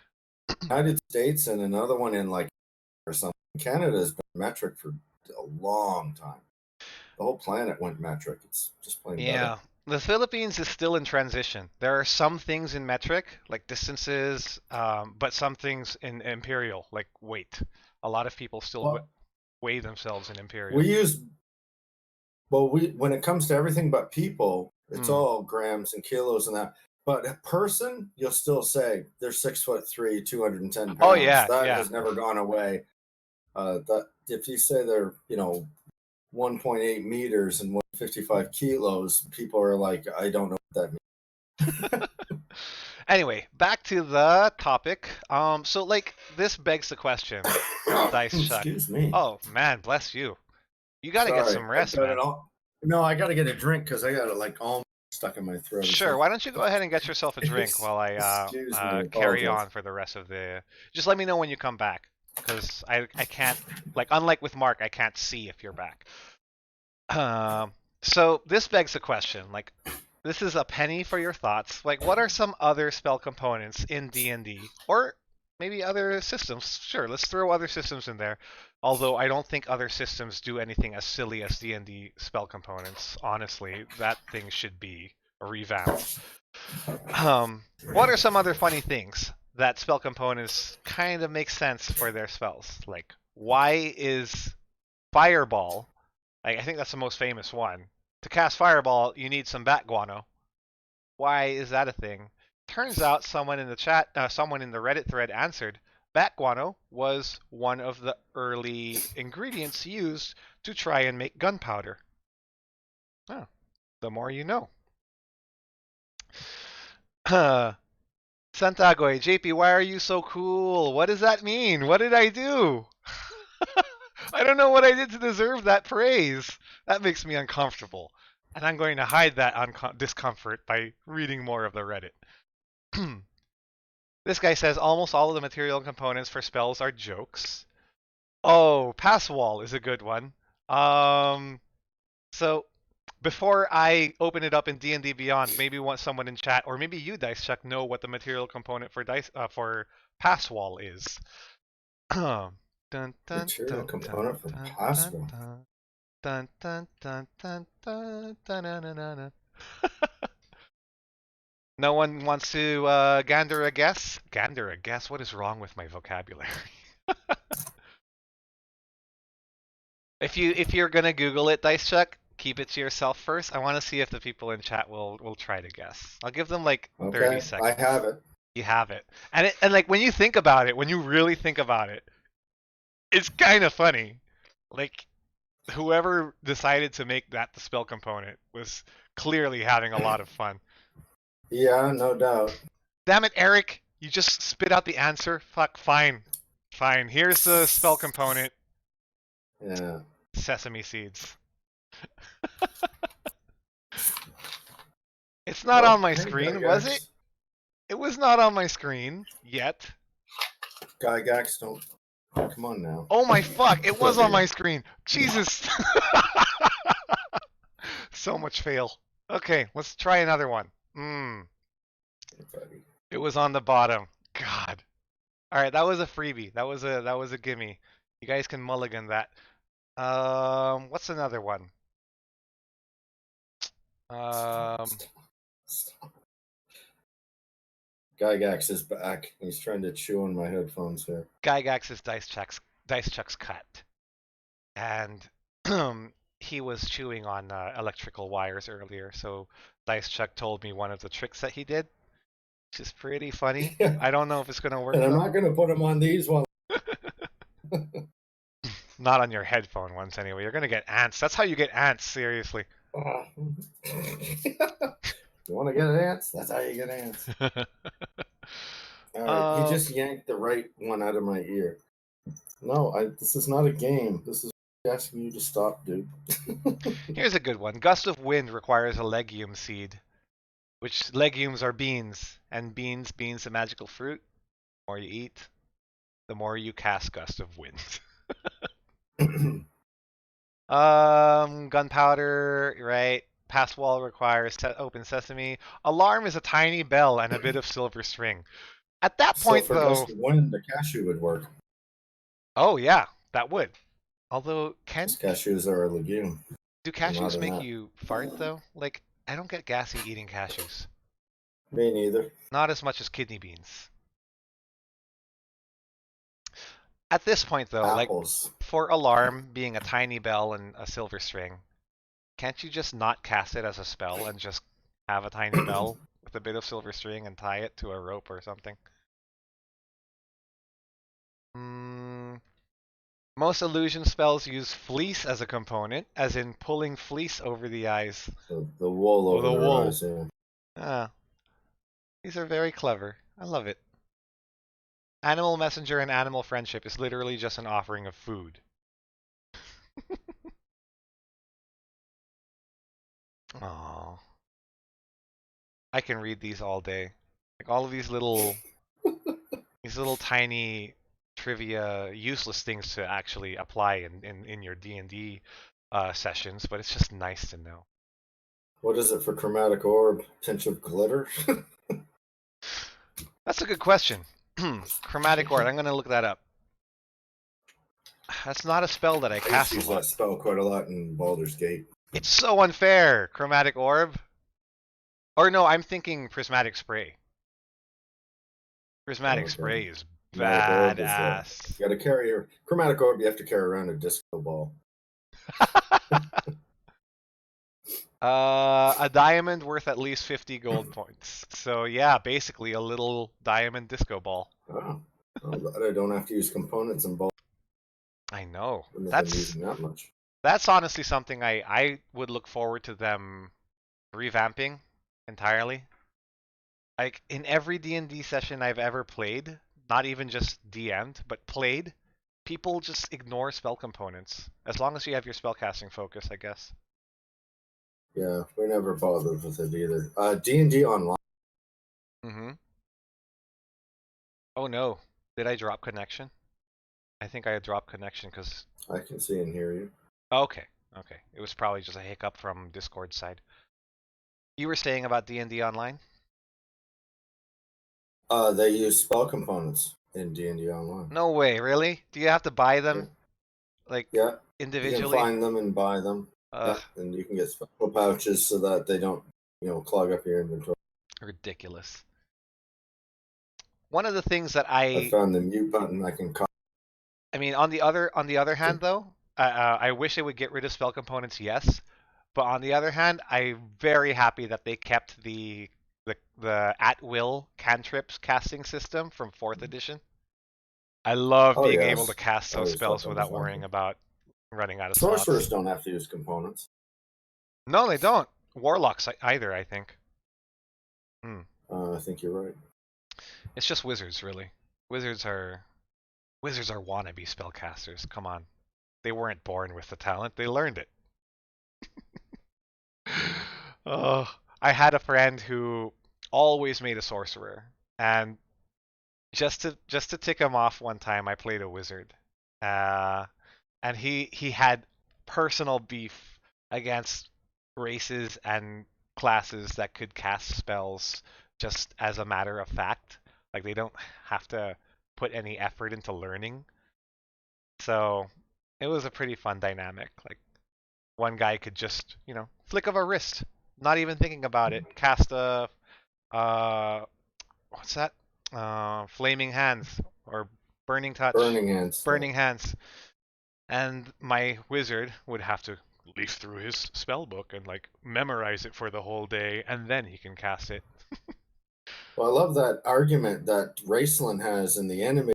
United States and another one in like or something. Canada has been metric for a long time. The whole planet went metric. It's just plain better. Yeah, the Philippines is still in transition. There are some things in metric, like distances, but some things in imperial, like weight. A lot of people still Well, weigh themselves in imperial. we use we when it comes to everything but people, it's all grams and kilos and that. But a person, you'll still say they're 6'3", 210 pounds. Oh yeah, that yeah. has never gone away. That if you say they're 1.8 meters and 155 kilos, people are like, I don't know what that means. Anyway, back to the topic. So like this begs the question, Dice Chuck. Excuse me. Oh man, bless you. You gotta get some rest, man. No, I gotta get a drink because I got it like all stuck in my throat. Sure. Why don't you go ahead and get yourself a drink while I Excuse me, carry apologize. on for the rest of the. Just let me know when you come back, because I can't, like, unlike with Mark, I can't see if you're back. So this begs the question, like, this is a penny for your thoughts. Like, what are some other spell components in D&D, or maybe other systems? Sure, let's throw other systems in there. Although I don't think other systems do anything as silly as D&D spell components. Honestly, that thing should be revamped. What are some other funny things that spell components kind of make sense for their spells? Like, why is Fireball? I think that's the most famous one. To cast Fireball, you need some bat guano. Why is that a thing? Turns out someone in the chat, someone in the Reddit thread answered, bat guano was one of the early ingredients used to try and make gunpowder. Oh, the more you know. Santagoy, JP, why are you so cool? What does that mean? What did I do? I don't know what I did to deserve that praise. That makes me uncomfortable. And I'm going to hide that discomfort by reading more of the Reddit. This guy says almost all of the material components for spells are jokes. Oh, pass wall is a good one. So before I open it up in D&D Beyond, maybe want someone in chat, or maybe you, Dice Chuck, know what the material component for for pass wall is. Material component for pass wall. No one wants to gander a guess? Gander a guess? What is wrong with my vocabulary? If you're gonna Google it, Dice Chuck, keep it to yourself first. I want to see if the people in chat will try to guess. I'll give them like 30 seconds. I have it. You have it, and like when you think about it, when you really think about it, it's kind of funny. Like whoever decided to make that the spell component was clearly having a lot of fun. Yeah, no doubt. Damn it, Eric! You just spit out the answer. Fuck. Fine. Here's the spell component. Yeah. Sesame seeds. It's not on my screen, was it? It was not on my screen yet. Gygax, don't. Come on now. Oh my fuck! It was on my screen. Jesus. So much fail. Okay, let's try another one. It was on the bottom. God. All right, that was a freebie. That was a gimme. You guys can mulligan that. What's another one? Stop. Gygax is back. He's trying to chew on my headphones here. Gygax's Dice Chuck's cut, and he was chewing on electrical wires earlier. So Dice Chuck told me one of the tricks that he did, which is pretty funny. Yeah. I don't know if it's gonna work. And I'm not going to put him on these while. Not on your headphone ones anyway. You're gonna get ants. That's how you get ants. Seriously. You want to get ants? That's how you get ants. All right, he just yanked the right one out of my ear. No, this is not a game. This is asking you to stop, dude. Here's a good one. Gust of wind requires a legume seed, which legumes are beans, and beans a magical fruit. The more you eat, the more you cast gust of wind. Gunpowder, right? Pass wall requires open sesame. Alarm is a tiny bell and a bit of silver string. At that point, so for though, gust of wind, the cashew would work. oh yeah, that would. Although, Cashews are a legume. do cashews make you fart though? Like, I don't get gassy eating cashews. Me neither. Not as much as kidney beans. At this point, though, Apples. like for alarm being a tiny bell and a silver string, can't you just not cast it as a spell and just have a tiny bell with a bit of silver string and tie it to a rope or something? Most illusion spells use fleece as a component, as in pulling fleece over the eyes. The wool over the their wool. eyes, yeah. Ah, these are very clever. I love it. Animal messenger and animal friendship is literally just an offering of food. Oh, I can read these all day. Like all of these little tiny trivia, useless things to actually apply in your D&D sessions, but it's just nice to know. What is it for chromatic orb? Pinch of glitter? That's a good question. Chromatic orb. I'm gonna look that up. That's not a spell that I cast a use lot. that spell quite a lot in Baldur's Gate. It's so unfair. Chromatic orb. Or no, I'm thinking prismatic spray. Prismatic spray is badass. You got to carry your chromatic orb. You have to carry around a disco ball. A diamond worth at least 50 gold points. So yeah, basically a little diamond disco ball. Oh, I don't have to use components in ball. I know. That's using that much. That's honestly something I would look forward to them revamping entirely. Like in every D&D session I've ever played, not even just DM'd, but played, people just ignore spell components. As long as you have your spellcasting focus, I guess. Yeah, we never bothered with it either. D&D Online. Mm-hmm. Oh no, did I drop connection? I think I dropped connection because... I can see and hear you. Okay. It was probably just a hiccup from Discord side. You were saying about D&D Online? They use spell components in D&D Online. No way, really? Do you have to buy them? Yeah. Like, individually? You can find them and buy them. And you can get special pouches so that they don't, clog up your inventory. Ridiculous. One of the things that I found the mute button I can I mean, on the other hand, though, I wish they would get rid of spell components. Yes, but on the other hand, I'm very happy that they kept the at will cantrips casting system from 4th edition. I love being able to cast those spells without worrying about running out of slots. Sorcerers don't have to use components. No, they don't. Warlocks either, I think. I think you're right. It's just wizards, really. Wizards are wannabe spellcasters. Come on. They weren't born with the talent. They learned it. Oh, I had a friend who always made a sorcerer. And just to tick him off one time, I played a wizard. And he had personal beef against races and classes that could cast spells just as a matter of fact. Like, they don't have to put any effort into learning. So it was a pretty fun dynamic. Like, one guy could just, flick of a wrist, not even thinking about it. Cast a what's that? Flaming Hands or Burning Touch. Burning Hands. Burning Hands. And my wizard would have to leaf through his spell book and like memorize it for the whole day, and then he can cast it. Well, I love that argument that Raceland has in the anime.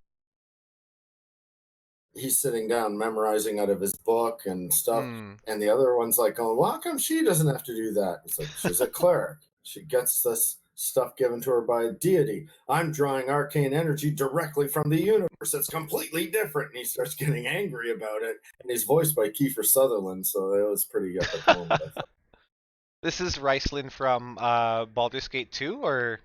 He's sitting down memorizing out of his book and stuff, and the other one's like going, well, how come she doesn't have to do that? It's like, she's a cleric. She gets this stuff given to her by a deity. I'm drawing arcane energy directly from the universe. It's completely different. And he starts getting angry about it. And he's voiced by Kiefer Sutherland, so it was pretty epic moment, I thought. This is Riceland from Baldur's Gate 2, or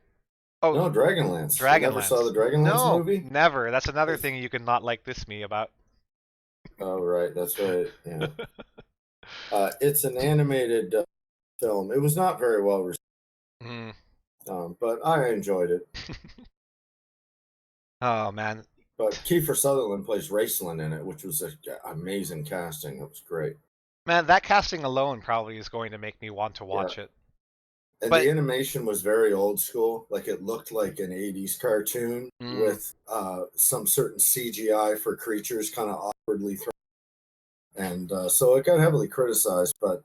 no, Dragonlance. You never saw the Dragonlance movie? No, never. That's another thing you can not like this me about. Oh, right. That's right. Yeah. It's an animated film. It was not very well received. But I enjoyed it. Oh, man. But Kiefer Sutherland plays Raceland in it, which was an amazing casting. It was great. Man, that casting alone probably is going to make me want to watch it. And the animation was very old school. Like, it looked like an 80s cartoon with some certain CGI for creatures kind of awkwardly thrown. And so it got heavily criticized, but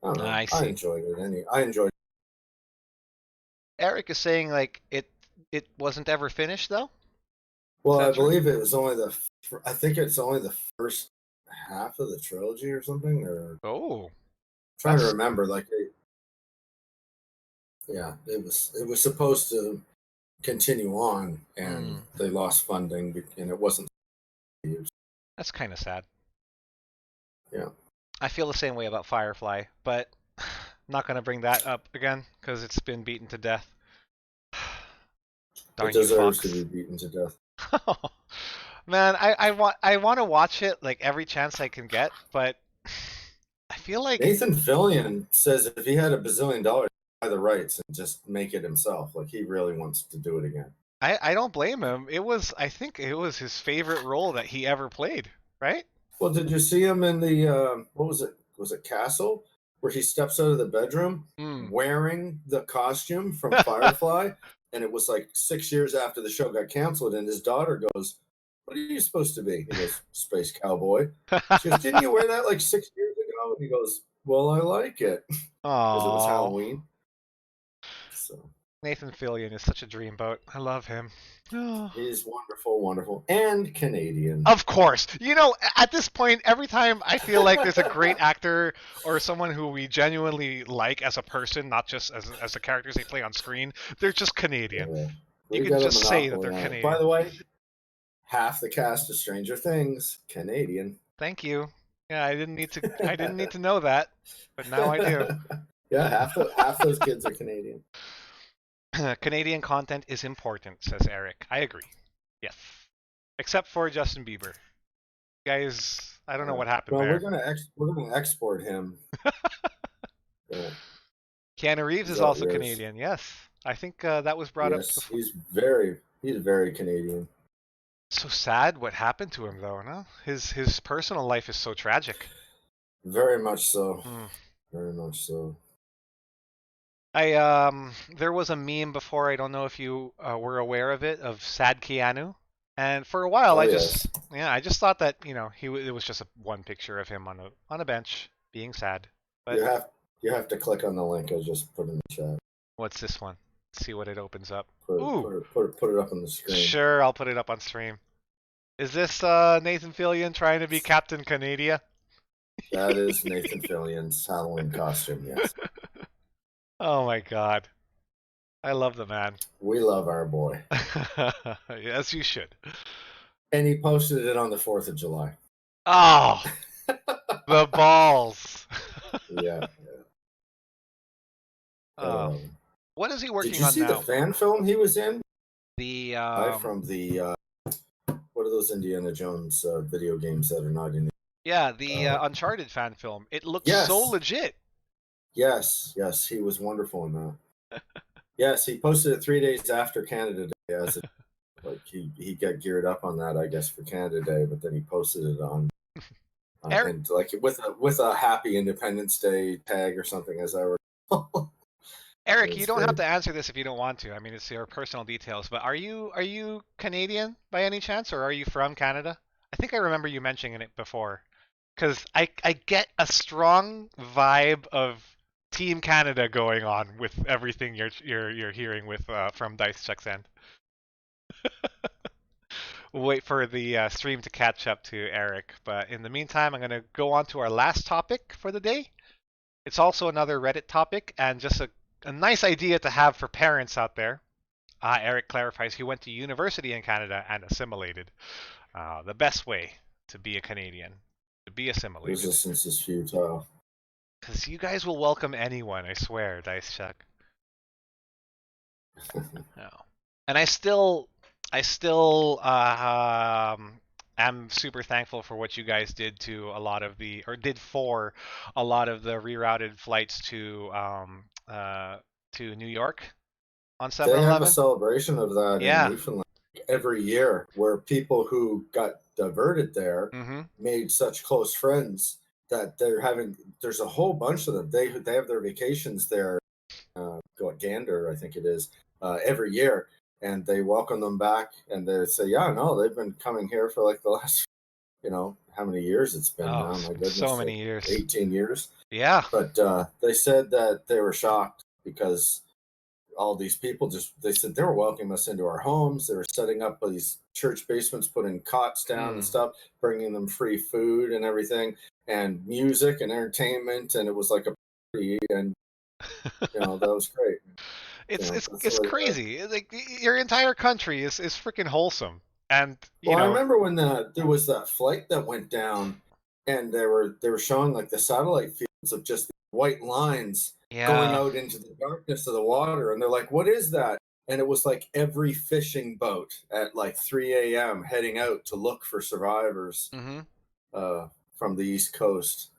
I don't know. I enjoyed it. I enjoyed it. Eric is saying, like, it wasn't ever finished, though? Well, I believe it was only I think it's only the first half of the trilogy or something. Or I'm trying to remember. Like, it was supposed to continue on, and they lost funding, and it wasn't used. That's kind of sad. Yeah. I feel the same way about Firefly, but I'm not going to bring that up again because it's been beaten to death. Darn, it deserves to be beaten to death. Man, I want to watch it like every chance I can get, but I feel like Nathan Fillion says if he had $1 bazillion, he'd buy the rights and just make it himself. Like, he really wants to do it again. I don't blame him. I think it was his favorite role that he ever played, right? Well, did you see him in the what was it? Was it Castle, where he steps out of the bedroom wearing the costume from Firefly? And it was like 6 years after the show got canceled, and his daughter goes, "What are you supposed to be?" He goes, "Space cowboy." She goes, "Didn't you wear that like 6 years ago?" And he goes, "Well, I like it because it was Halloween." So Nathan Fillion is such a dreamboat. I love him. He's wonderful, wonderful, and Canadian. Of course. You know, at this point, every time I feel like there's a great actor or someone who we genuinely like as a person, not just as the characters they play on screen, they're just Canadian. Yeah. You can just say that they're Canadian. By the way, half the cast of Stranger Things, Canadian. Thank you. Yeah, I didn't need to know that, but now I do. Yeah, half those kids are Canadian. Canadian content is important, says Eric. I agree. Yes. Except for Justin Bieber. Guys, I don't know what happened there. We're gonna export him. Yeah. Keanu Reeves is also Canadian. Yes. I think that was brought up before. He's very Canadian. So sad what happened to him, though, no? His personal life is so tragic. Very much so. Very much so. There was a meme before, I don't know if you were aware of it, of sad Keanu. And for a while I just thought that, you know, it was just one picture of him on a bench being sad. But you have to click on the link I just put in the chat. What's this one? Let's see what it opens up. Put it up on the screen. Sure, I'll put it up on stream. Is this Nathan Fillion trying to be Captain Canada? That is Nathan Fillion's Halloween costume, yes. Oh my god. I love the man. We love our boy. Yes, you should. And he posted it on the 4th of July. Oh! The balls. Yeah. What is he working on now? Did you see the fan film he was in? The from the what are those Indiana Jones video games that are not in? Yeah, the Uncharted fan film. It looks so legit. Yes, he was wonderful in that. Yes, he posted it 3 days after Canada Day. Like he got geared up on that, I guess, for Canada Day, but then he posted it on and like with a Happy Independence Day tag or something, as I recall. Eric, It you was don't have great. to answer this if you don't want to. I mean, it's your personal details. But are you Canadian by any chance, or are you from Canada? I think I remember you mentioning it before, because I get a strong vibe of Team Canada going on with everything you're hearing with from Dice Chuck's end. We'll wait for the stream to catch up to Eric, but in the meantime, I'm gonna go on to our last topic for the day. It's also another Reddit topic and just a nice idea to have for parents out there. Eric clarifies he went to university in Canada and assimilated. The best way to be a Canadian, to be assimilated. Resistance is futile. Because you guys will welcome anyone, I swear, Dice Chuck. No. And I still am super thankful for what you guys did to a lot of the, or did for a lot of the rerouted flights to New York on They have a 7-Eleven. celebration of that in Yeah. Newfoundland every year, where people who got diverted there Mm-hmm. made such close friends that there's a whole bunch of them. They have their vacations there, go at Gander, I think it is, every year, and they welcome them back, and they say, yeah, no, they've been coming here for like the last, how many years it's been Oh, now? it's My been goodness, so like many years. 18 years. Yeah. But they said that they were shocked because all these people they said they were welcoming us into our homes. They were setting up these church basements, putting cots down and stuff, bringing them free food and everything, and music and entertainment, and it was like a party, and that was great. It's crazy. Like your entire country is freaking wholesome, and Well, I remember when there was that flight that went down, and they were showing like the satellite fields of just white lines going yeah. out into the darkness of the water, and they're like, "What is that?" And it was like every fishing boat at like 3 a.m. heading out to look for survivors Mm-hmm. from the East Coast.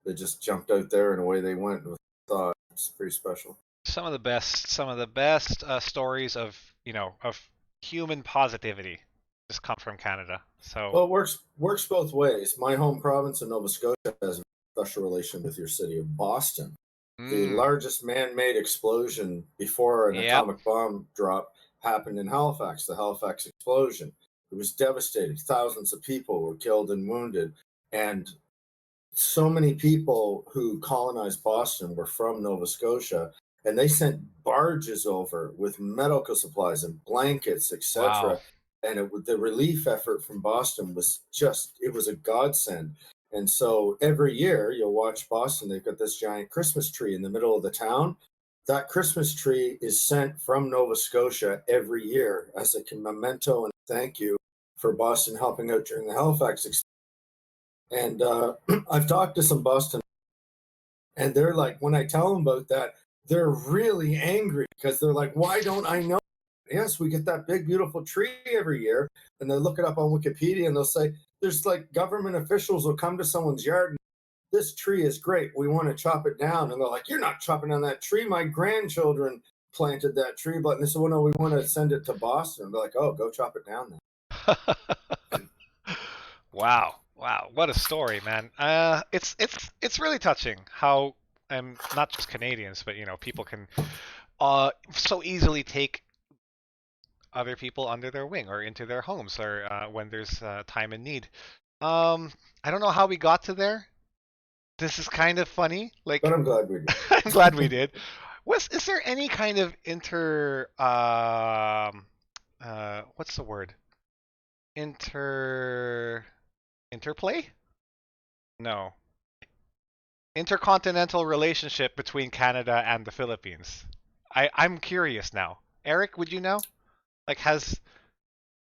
They just jumped out there and away they went. With thought it's pretty special. Some of the best stories of of human positivity just come from Canada. So Well, it works both ways. My home province of Nova Scotia has a special relation with your city of Boston. The largest man-made explosion before an yep. atomic bomb drop happened in Halifax, the Halifax explosion. It was devastating. Thousands of people were killed and wounded. And so many people who colonized Boston were from Nova Scotia, and they sent barges over with medical supplies and blankets, Wow. etc. And the relief effort from Boston was it was a godsend. And so every year you'll watch Boston, they've got this giant Christmas tree in the middle of the town. That Christmas tree is sent from Nova Scotia every year as a memento and thank you for Boston helping out during the Halifax experience. And I've talked to some Boston, and they're like, when I tell them about that, they're really angry because they're like, why don't I know? Yes, we get that big, beautiful tree every year. And they look it up on Wikipedia and they'll say, there's like government officials will come to someone's yard and this tree is great. We want to chop it down. And they're like, you're not chopping down that tree. My grandchildren planted that tree. But they said, well, no, we want to send it to Boston. And they're like, oh, go chop it down then. Wow. What a story, man. It's really touching how not just Canadians, but people can so easily take other people under their wing or into their homes or when there's time and need. I don't know how we got to there. This is kind of funny. Like, but I'm glad we did. I'm glad we did. Is there any kind of what's the word? Interplay? No. Intercontinental relationship between Canada and the Philippines. I'm curious now. Eric, would you know? Like,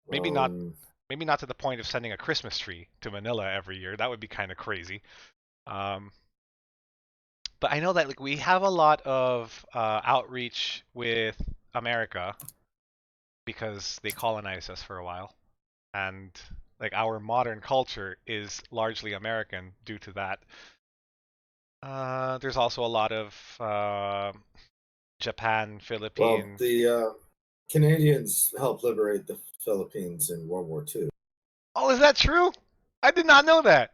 maybe not to the point of sending a Christmas tree to Manila every year. That would be kind of crazy. But I know that like we have a lot of outreach with America because they colonized us for a while, and like our modern culture is largely American due to that. There's also a lot of Japan, Philippine. Well, the Canadians helped liberate the Philippines in World War II. Oh, is that true? I did not know that.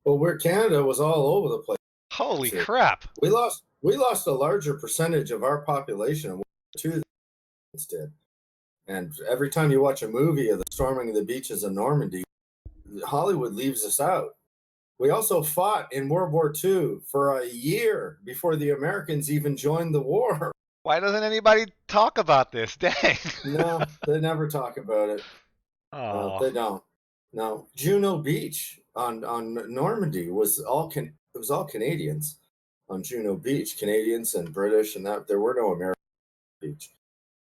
Well, where Canada was all over the place. Holy crap! We lost We lost a larger percentage of our population in World War II than the did. And every time you watch a movie of the storming of the beaches of Normandy, Hollywood leaves us out. We also fought in World War II for a year before the Americans even joined the war. Why doesn't anybody talk about this? Dang. No, they never talk about it. Oh. They don't. No, Juno Beach on Normandy was all Canadians on Juno Beach, Canadians and British, and that there were no Americans on the beach.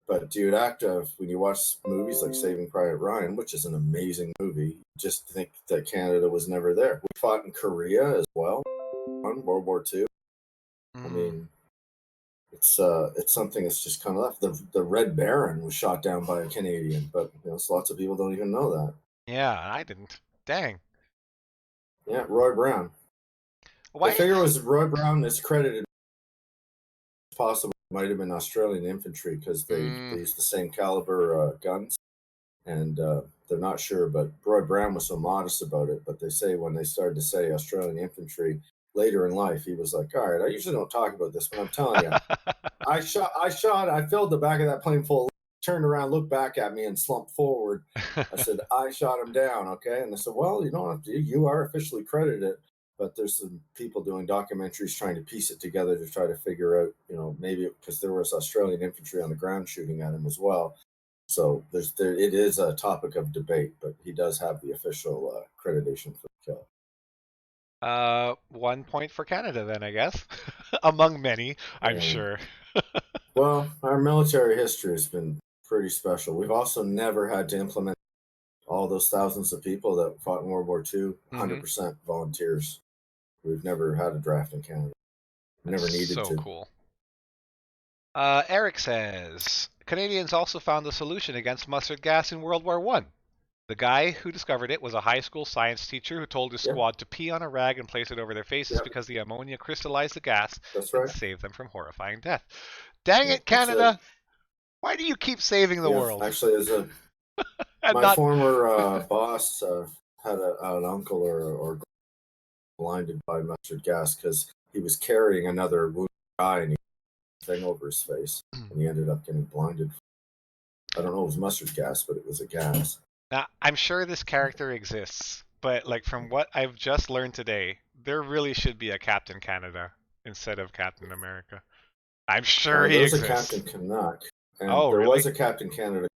But dude, when you watch movies like Saving Private Ryan, which is an amazing movie, just think that Canada was never there. We fought in Korea as well, on World War II. I mean, it's something that's just kind of left. The Red Baron was shot down by a Canadian, but lots of people don't even know that. Yeah, I didn't. Dang. Yeah, Roy Brown. Why? I figure it was Roy Brown is credited. Possible might have been Australian infantry because they use the same caliber guns, and they're not sure. But Roy Brown was so modest about it. But they say when they started to say Australian infantry later in life, he was like, "All right, I usually don't talk about this, but I'm telling you, I filled the back of that plane full. Turned around, looked back at me, and slumped forward. I said, I shot him down, okay? And they said, well, you don't have to. You are officially credited, but there's some people doing documentaries trying to piece it together to try to figure out, maybe because there was Australian infantry on the ground shooting at him as well. So it is a topic of debate, but he does have the official accreditation for the kill. 1 point for Canada then, I guess. Among many, I'm sure. Well, our military history has been pretty special. We've also never had to implement all those thousands of people that fought in World War II, 100% volunteers. We've never had a draft in Canada. Never needed to. So cool. Eric says, Canadians also found the solution against mustard gas in World War I. The guy who discovered it was a high school science teacher who told his squad to pee on a rag and place it over their faces because the ammonia crystallized the gas and saved them from horrifying death. Dang it, Canada! Why do you keep saving the world? Actually, my former boss had an uncle or blinded by mustard gas because he was carrying another wounded guy and he had a thing over his face, and he ended up getting blinded. I don't know if it was mustard gas, but it was a gas. Now, I'm sure this character exists, but from what I've just learned today, there really should be a Captain Canada instead of Captain America. I'm sure he exists. There was a Captain Canuck, and there was a Captain Canada.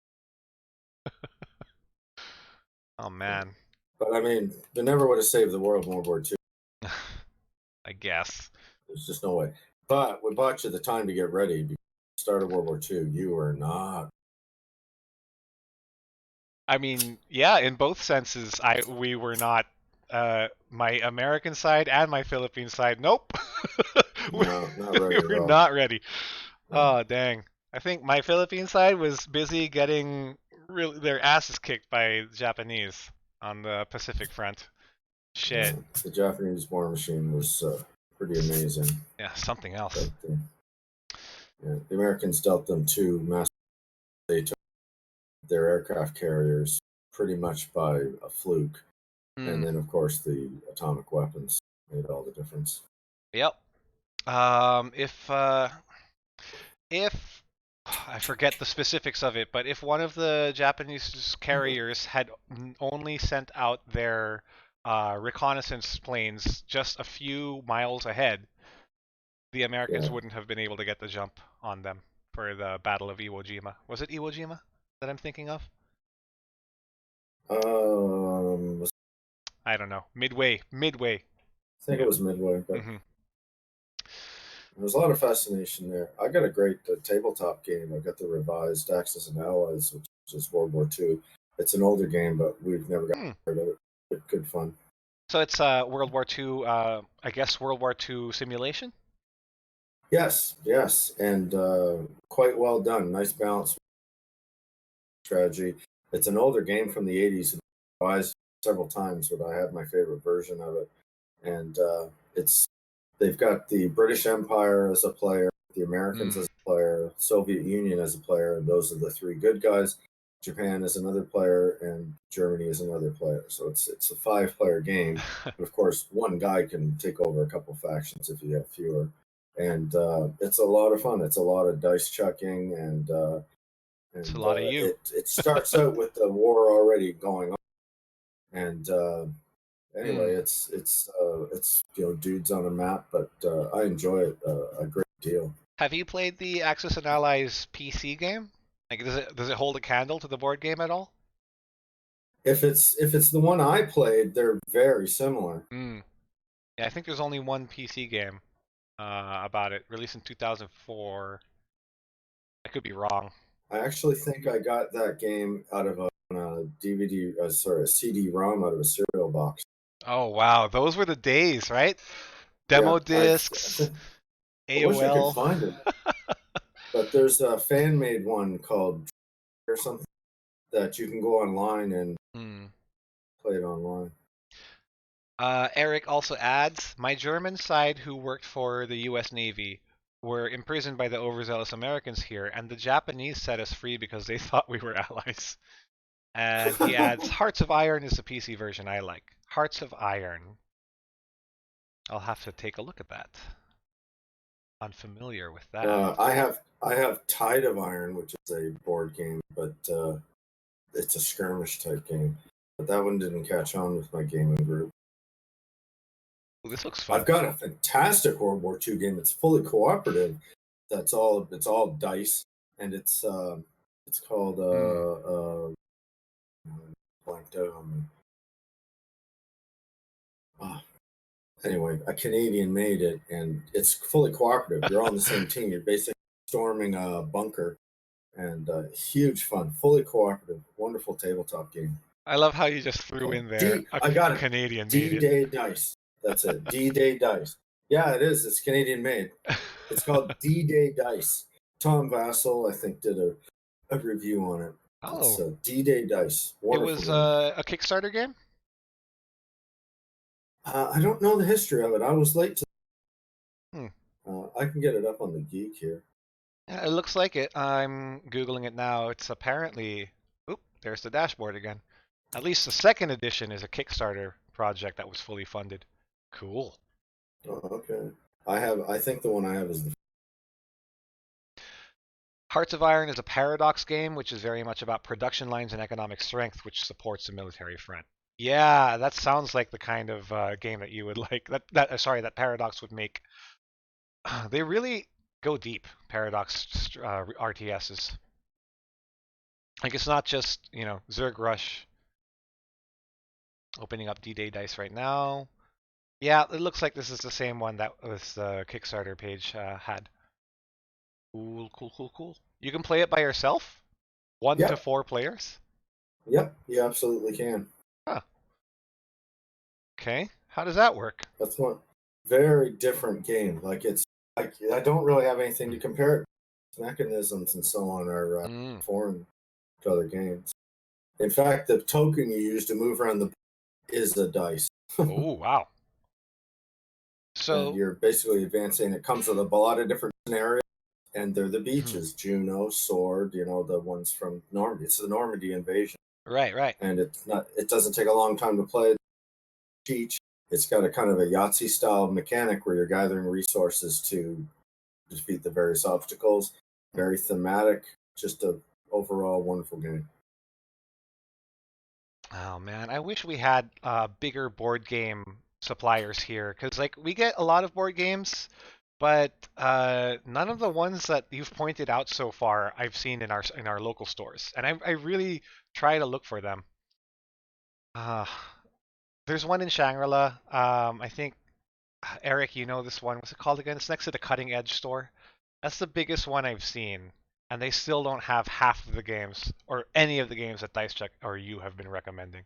Oh, man. But, I mean, they never would have saved the world in World War II. I guess. There's just no way. But we bought you the time to get ready. Start of World War II, you were not. I mean, yeah, in both senses, we were not. My American side and my Philippine side, nope. No, not ready. We were not ready. No. Oh, dang. I think my Philippine side was busy getting their asses kicked by the Japanese on the Pacific front. Shit. Yeah, the Japanese war machine was pretty amazing. Yeah, something else. But, the Americans dealt them two massive. They took their aircraft carriers pretty much by a fluke. And then, of course, the atomic weapons made all the difference. Yep. If I forget the specifics of it, but if one of the Japanese carriers had only sent out their reconnaissance planes just a few miles ahead, the Americans wouldn't have been able to get the jump on them for the Battle of Iwo Jima. Was it Iwo Jima that I'm thinking of? I don't know. Midway. I think it was Midway, but there was a lot of fascination there. I got a great tabletop game. I got the revised Axis and Allies, which is World War II. It's an older game, but we've never got rid of it. Good fun. So it's World War II, I guess World War II simulation? Yes, and quite well done. Nice balance. Strategy. It's an older game from the 80s. Revised several times, but I have my favorite version of it. And they've got the British Empire as a player, the Americans as a player, Soviet Union as a player, and those are the three good guys. Japan is another player, and Germany is another player. So it's a 5-player game. But of course, one guy can take over a couple factions if you have fewer. and it's a lot of fun. It's a lot of dice chucking, and It's a lot of you. it starts out with the war already going on, and anyway, it's dudes on a map, but I enjoy it a great deal. Have you played the Axis and Allies PC game? Like, does it hold a candle to the board game at all? If it's the one I played, they're very similar. Yeah, I think there's only one PC game about it, released in 2004. I could be wrong. I actually think I got that game out of a DVD, a CD-ROM out of a cereal box. Oh wow, those were the days, right? Demo discs, I wish I could AOL. find it, but there's a fan-made one called or something that you can go online and play it online. Eric also adds, my German side who worked for the US Navy were imprisoned by the overzealous Americans here, and the Japanese set us free because they thought we were allies. And he adds, Hearts of Iron is the PC version I like. Hearts of Iron. I'll have to take a look at that. Unfamiliar with that. I have Tide of Iron, which is a board game, but it's a skirmish type game. But that one didn't catch on with my gaming group. Ooh, this looks fun. I've got a fantastic World War II game. It's fully cooperative. It's all dice, and it's called blanked out on me. Anyway, a Canadian made it, and it's fully cooperative. You're all on the same team. You're basically storming a bunker, and huge fun. Fully cooperative, wonderful tabletop game. I love how you just threw in there. I got it. Canadian D-Day Dice. That's it. D-Day Dice. Yeah, it is. It's Canadian made. It's called D-Day Dice. Tom Vassell, I think, did a review on it. Oh. It's D-Day Dice. Wonderful. It was a Kickstarter game? I don't know the history of it. I was late to. I can get it up on the Geek here. Yeah, it looks like it. I'm Googling it now. It's apparently... Oop, there's the dashboard again. At least the second edition is a Kickstarter project that was fully funded. Cool. Oh, okay. I think the one I have is the... Hearts of Iron is a paradox game, which is very much about production lines and economic strength, which supports the military front. Yeah, that sounds like the kind of game that you would like. That Paradox would make. They really go deep. Paradox RTSs. Like it's not just Zerg Rush. Opening up D-Day Dice right now. Yeah, it looks like this is the same one that this Kickstarter page had. Cool. You can play it by yourself? 1 to 4 players? Yep, you absolutely can. Huh. Okay, how does that work? That's one very different game. Like I don't really have anything to compare it. Mechanisms and so on are foreign to other games. In fact, the token you use to move around the is a dice. Oh wow! So and you're basically advancing. It comes with a lot of different scenarios, and they're the beaches: Juno, Sword. The ones from Normandy. It's the Normandy invasion. Right. And it doesn't take a long time to play. It's got a kind of a Yahtzee style mechanic where you're gathering resources to defeat the various obstacles. Very thematic, just a overall wonderful game. Oh man, I wish we had bigger board game suppliers here, because we get a lot of board games, but none of the ones that you've pointed out so far I've seen in our local stores, and I really try to look for them. There's one in Shangri-La. I think Eric, you know this one. What's it called again? It's next to the Cutting Edge store. That's the biggest one I've seen, and they still don't have half of the games or any of the games that DiceCheck or you have been recommending.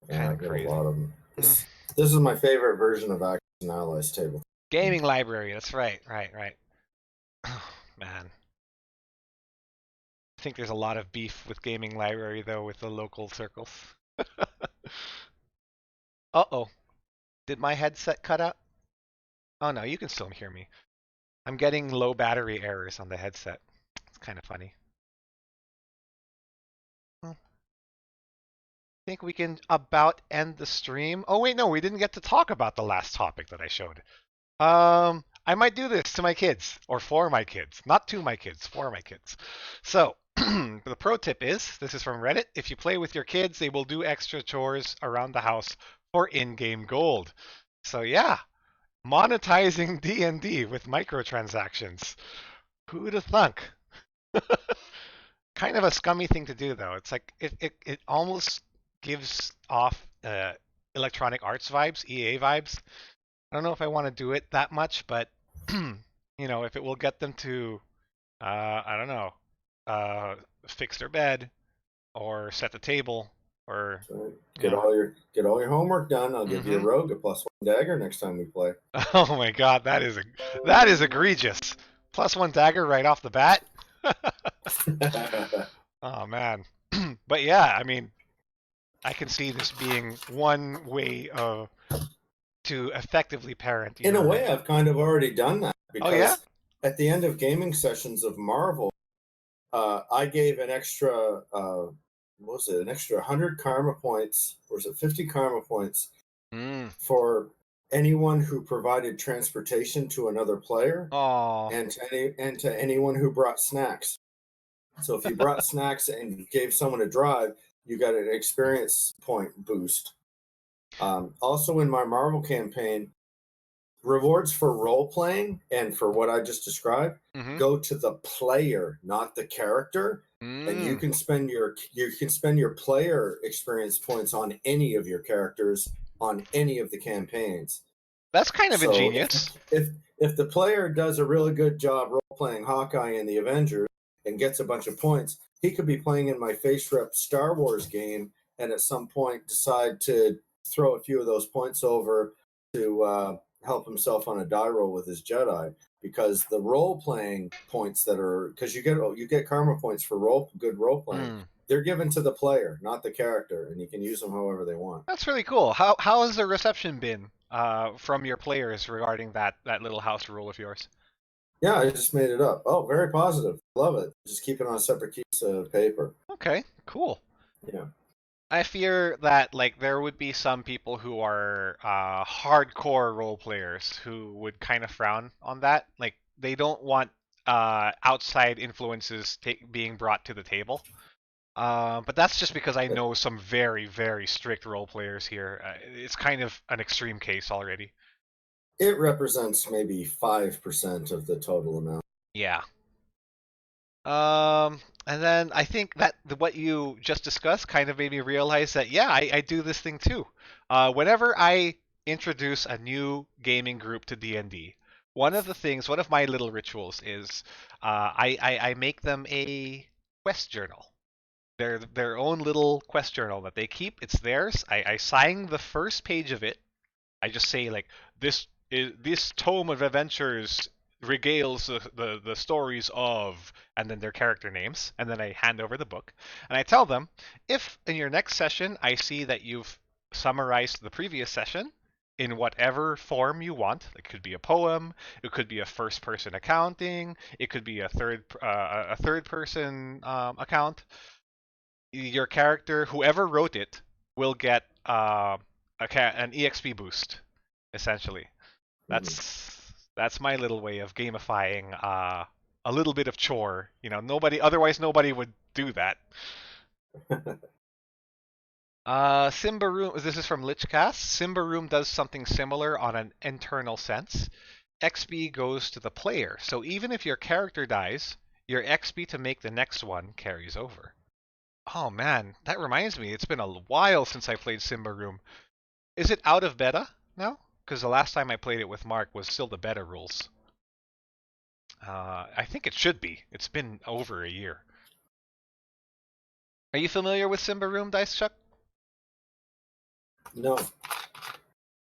Yeah, I get a lot of them. This is my favorite version of Axis and Allies table. Gaming library. That's right. Oh, man. I think there's a lot of beef with gaming library though with the local circles. Uh-oh. Did my headset cut out? Oh no, you can still hear me. I'm getting low battery errors on the headset. It's kind of funny. Well, I think we can about end the stream. Oh wait, no, we didn't get to talk about the last topic that I showed. I I might do this to my kids, or for my kids. Not to my kids, for my kids. So, the pro tip is, this is from Reddit, if you play with your kids, they will do extra chores around the house for in-game gold. So yeah, monetizing D&D with microtransactions. Who'd have thunk? Kind of a scummy thing to do, though. It's like it almost gives off Electronic Arts vibes, EA vibes. I don't know if I want to do it that much, but if it will get them to, I don't know, fix their bed or set the table or So get all your homework done. I'll give you a rogue a +1 dagger next time we play. Oh my god, that is egregious. +1 dagger right off the bat. Oh man. But yeah, I mean, I can see this being one way to effectively parent. In a way, I've kind of already done that because Oh yeah? at the end of gaming sessions of Marvel, I gave an extra, what was it, an extra 100 karma points, or was it 50 karma points for anyone who provided transportation to another player, and to anyone who brought snacks. So if you brought snacks and gave someone a drive, you got an experience point boost. Also in my Marvel campaign, rewards for role playing and for what I just described go to the player, not the character. And you can spend your player experience points on any of your characters on any of the campaigns. That's kind of ingenious. If the player does a really good job role playing Hawkeye in the Avengers and gets a bunch of points, he could be playing in my face rep Star Wars game and at some point decide to throw a few of those points over to help himself on a die roll with his Jedi, because the role playing points because you get karma points for good role playing. They're given to the player, not the character, and you can use them however they want. That's really cool. How has the reception been from your players regarding that little house rule of yours? Yeah, I just made it up. Oh, very positive. Love it. Just keep it on a separate piece of paper. Okay, cool. Yeah. I fear that there would be some people who are hardcore role players who would kind of frown on that. Like they don't want outside influences being brought to the table. But that's just because I know some very, very strict role players here. It's kind of an extreme case already. It represents maybe 5% of the total amount. Yeah. And then I think that what you just discussed kind of made me realize that, yeah, I do this thing too. Whenever I introduce a new gaming group to D&D, one of my little rituals is I make them a quest journal. Their own little quest journal that they keep. It's theirs. I sign the first page of it. I just say this tome of adventures regales the stories of, and then their character names, and then I hand over the book, and I tell them, if in your next session I see that you've summarized the previous session in whatever form you want, it could be a poem, it could be a first-person accounting, it could be a third-person account, your character, whoever wrote it, will get an EXP boost, essentially. That's my little way of gamifying a little bit of chore. Nobody would do that. Simba Room. This is from Lichcast. Simba Room does something similar on an internal sense. XP goes to the player, so even if your character dies, your XP to make the next one carries over. Oh man, that reminds me. It's been a while since I played Simba Room. Is it out of beta now? Because the last time I played it with Mark was still the beta rules. I think it should be. It's been over a year. Are you familiar with Simba Room, Dice Chuck? No.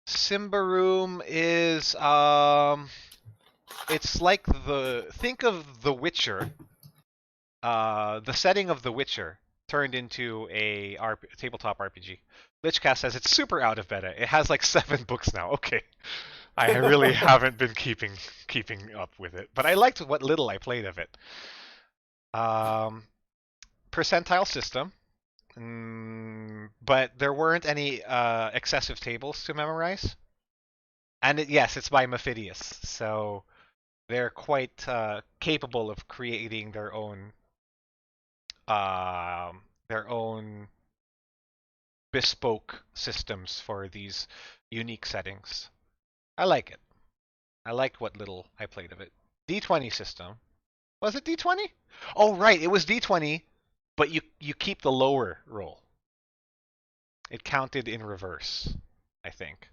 Simba Room is it's like think of The Witcher. The setting of The Witcher turned into a tabletop RPG. Lichcast says it's super out of beta. It has 7 books now. Okay. I really haven't been keeping up with it, but I liked what little I played of it. Percentile system, but there weren't any excessive tables to memorize. And yes, it's by Mephidius, so they're quite capable of creating their own bespoke systems for these unique settings. I like it. I liked what little I played of it. D20 system. Was it D20? Oh right, it was D20, but you keep the lower roll. It counted in reverse, I think.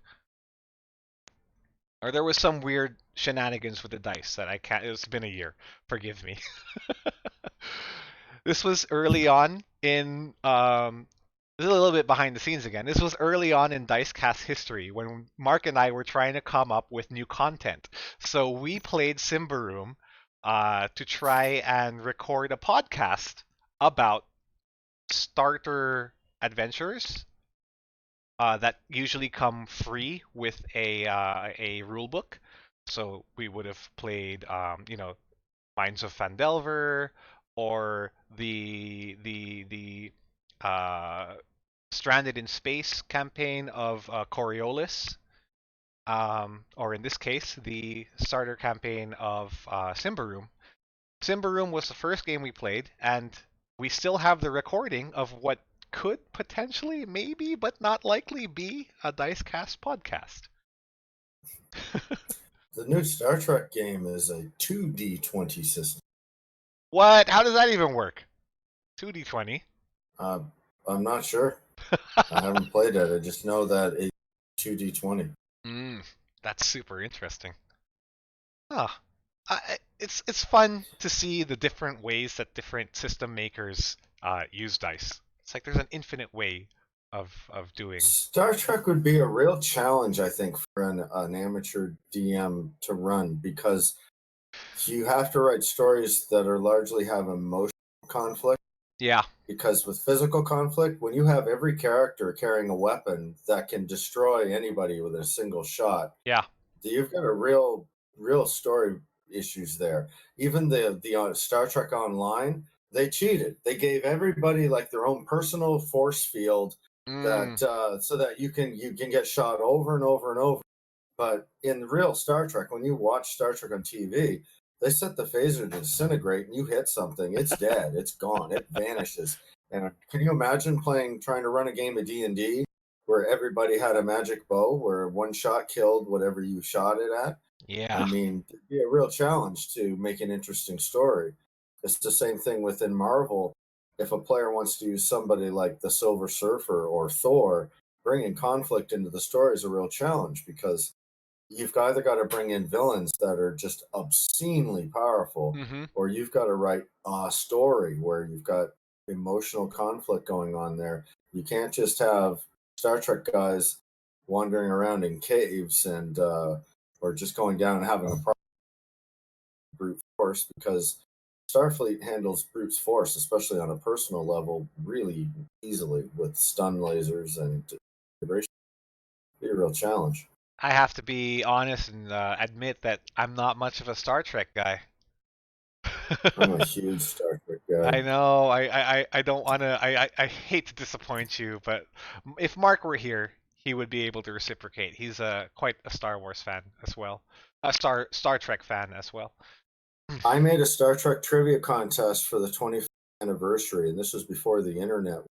Or there was some weird shenanigans with the dice that I can't. It's been a year. Forgive me. This was early on in. This is a little bit behind the scenes again. This was early on in Dicecast history when Mark and I were trying to come up with new content. So we played Simbaroom to try and record a podcast about starter adventures that usually come free with a rule book. So we would have played, Mines of Fandelver or the Stranded in Space campaign of Coriolis, or in this case, the starter campaign of Simbaroom. Simbaroom was the first game we played, and we still have the recording of what could potentially, maybe, but not likely be a Dicecast podcast. The new Star Trek game is a 2D20 system. What? How does that even work? 2d20? I'm not sure. I haven't played it. I just know that it's 2D20. That's super interesting. Huh. It's fun to see the different ways that different system makers use dice. It's like there's an infinite way of doing. Star Trek would be a real challenge, I think, for an amateur DM to run, because you have to write stories that are largely have emotional conflict. Yeah. Because with physical conflict, when you have every character carrying a weapon that can destroy anybody with a single shot, Yeah. you've got a real story issues there. Even the Star Trek Online, they cheated. They gave everybody like their own personal force field that so that you can get shot over and over and over. But in real Star Trek, when you watch Star Trek on TV, they set the phaser to disintegrate, and you hit something, it's dead, it's gone, it vanishes. And can you imagine trying to run a game of D&D where everybody had a magic bow, where one shot killed whatever you shot it at? Yeah. I mean, it'd be a real challenge to make an interesting story. It's the same thing within Marvel. If a player wants to use somebody like the Silver Surfer or Thor, bringing conflict into the story is a real challenge, because you've either got to bring in villains that are just obscenely powerful, or you've got to write a story where you've got emotional conflict going on there. You can't just have Star Trek guys wandering around in caves and or just going down and having a problem with brute force, because Starfleet handles brute force, especially on a personal level, really easily with stun lasers and vibration. Be a real challenge. I have to be honest and admit that I'm not much of a Star Trek guy. I'm a huge Star Trek guy. I know. I don't want to. I hate to disappoint you, but if Mark were here, he would be able to reciprocate. He's quite a Star Wars fan as well, a Star Trek fan as well. I made a Star Trek trivia contest for the 25th anniversary, and this was before the internet.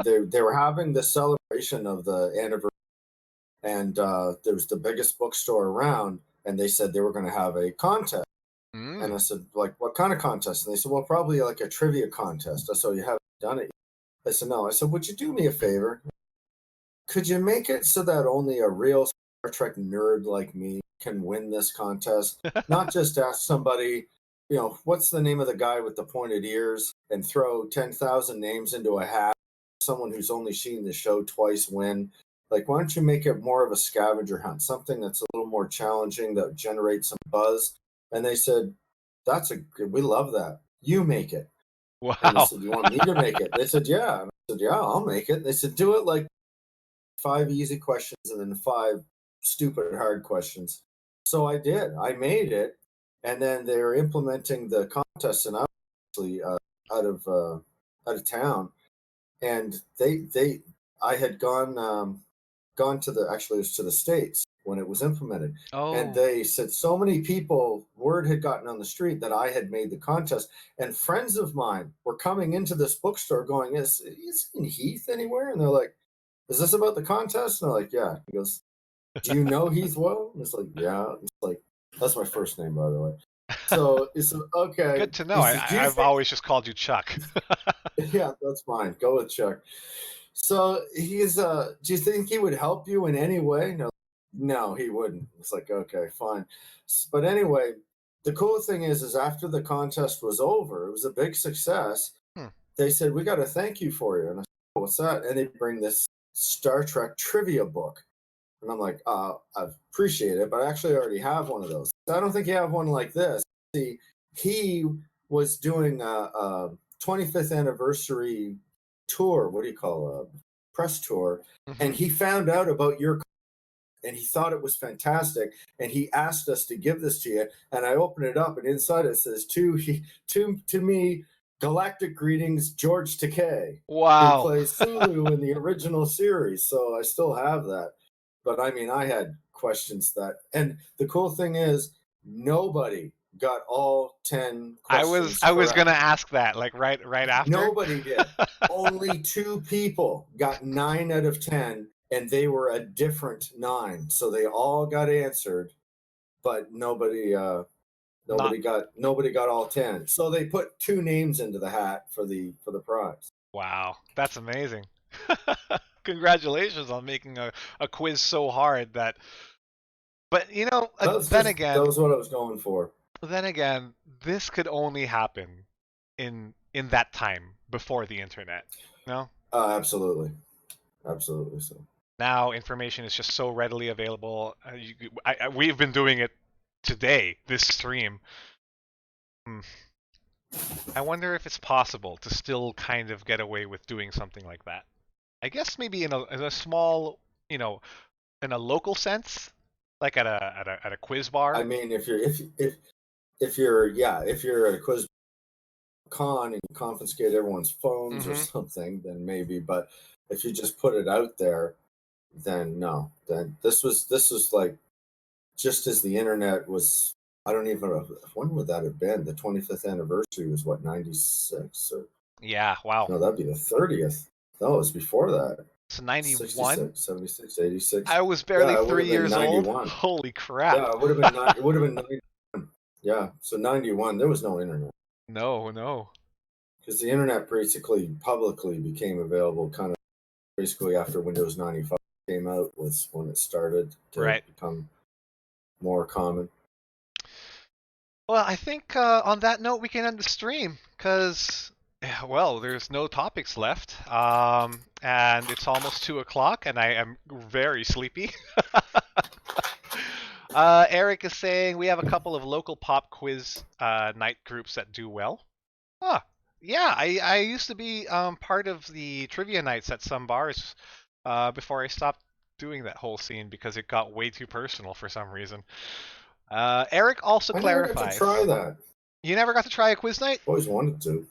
They were having the celebration of the anniversary, and there was the biggest bookstore around, and they said they were going to have a contest. And I said, like, what kind of contest? And they said, well, probably like a trivia contest. I said, you haven't done it yet. I said, no. I said, would you do me a favor? Could you make it so that only a real Star Trek nerd like me can win this contest? Not just ask somebody, what's the name of the guy with the pointed ears, and throw 10,000 names into a hat. Someone who's only seen the show twice win. Like, why don't you make it more of a scavenger hunt, something that's a little more challenging, that generates some buzz? And they said, we love that. You make it. Wow. And I said, you want me to make it? They said, yeah. And I said, yeah, I'll make it. They said, do it like 5 easy questions and then 5 stupid hard questions. So I did. I made it. And then they're implementing the contest, and I was actually out of town. And I had gone to it was to the States, when it was implemented. And Oh. they said so many people, word had gotten on the street that I had made the contest. And friends of mine were coming into this bookstore going, isn't Heath anywhere? And they're like, is this about the contest? And they're like, yeah. He goes, do you know Heath well? And it's like, yeah. It's like, that's my first name, by the way. So he said, okay. Good to know. He says, do you I've think always just called you Chuck. yeah, that's fine. Go with Chuck. So he's do you think he would help you in any way? No, he wouldn't. It's like, okay, fine. But anyway, the cool thing is after the contest was over, it was a big success. Hmm. They said, we got to thank you for you. And I said, what's that? And they bring this Star Trek trivia book. And I'm like, I appreciate it, but I actually already have one of those. I don't think you have one like this. See, he was doing a 25th anniversary tour. What do you call a press tour? Mm-hmm. And he found out about your and he thought it was fantastic. And he asked us to give this to you. And I opened it up, and inside it says, to me, galactic greetings, George Takei, Wow. who plays Sulu in the original series. So I still have that. But I mean, I had questions that, and the cool thing is, nobody got all 10 questions. I was gonna ask that, like right after. Nobody did. Only 2 people got 9 out of 10, and they were a different 9. So they all got answered, but nobody got all 10. So they put 2 names into the hat for the prize. Wow, that's amazing. Congratulations on making a quiz so hard that. But you know, that was what I was going for. Then again, this could only happen in that time before the internet. No? Absolutely. So now information is just so readily available. We've been doing it today, this stream. I wonder if it's possible to still kind of get away with doing something like that. I guess maybe in a small, in a local sense, like at a quiz bar. I mean, if you're at a quiz con and you confiscate everyone's phones or something, then maybe. But if you just put it out there, then no. Then this was like just as the internet was. I don't even know when would that have been. The 25th anniversary was what, 96 or? Yeah, wow. No, that'd be the 30th. No, it was before that. So 91, 76, 86. I was barely 3 years 91. Old. Holy crap! Yeah, it would have been. It would have been 91. Yeah, so 91. There was no internet. No. Because the internet basically publicly became available kind of basically after Windows 95 came out was when it started to become more common. Well, I think on that note we can end the stream because, well, there's no topics left, and it's almost 2 o'clock, and I am very sleepy. Eric is saying we have a couple of local pop quiz night groups that do well. Huh. Yeah, I used to be part of the trivia nights at some bars before I stopped doing that whole scene because it got way too personal for some reason. Eric also clarifies. I never got to try that. You never got to try a quiz night? Always wanted to.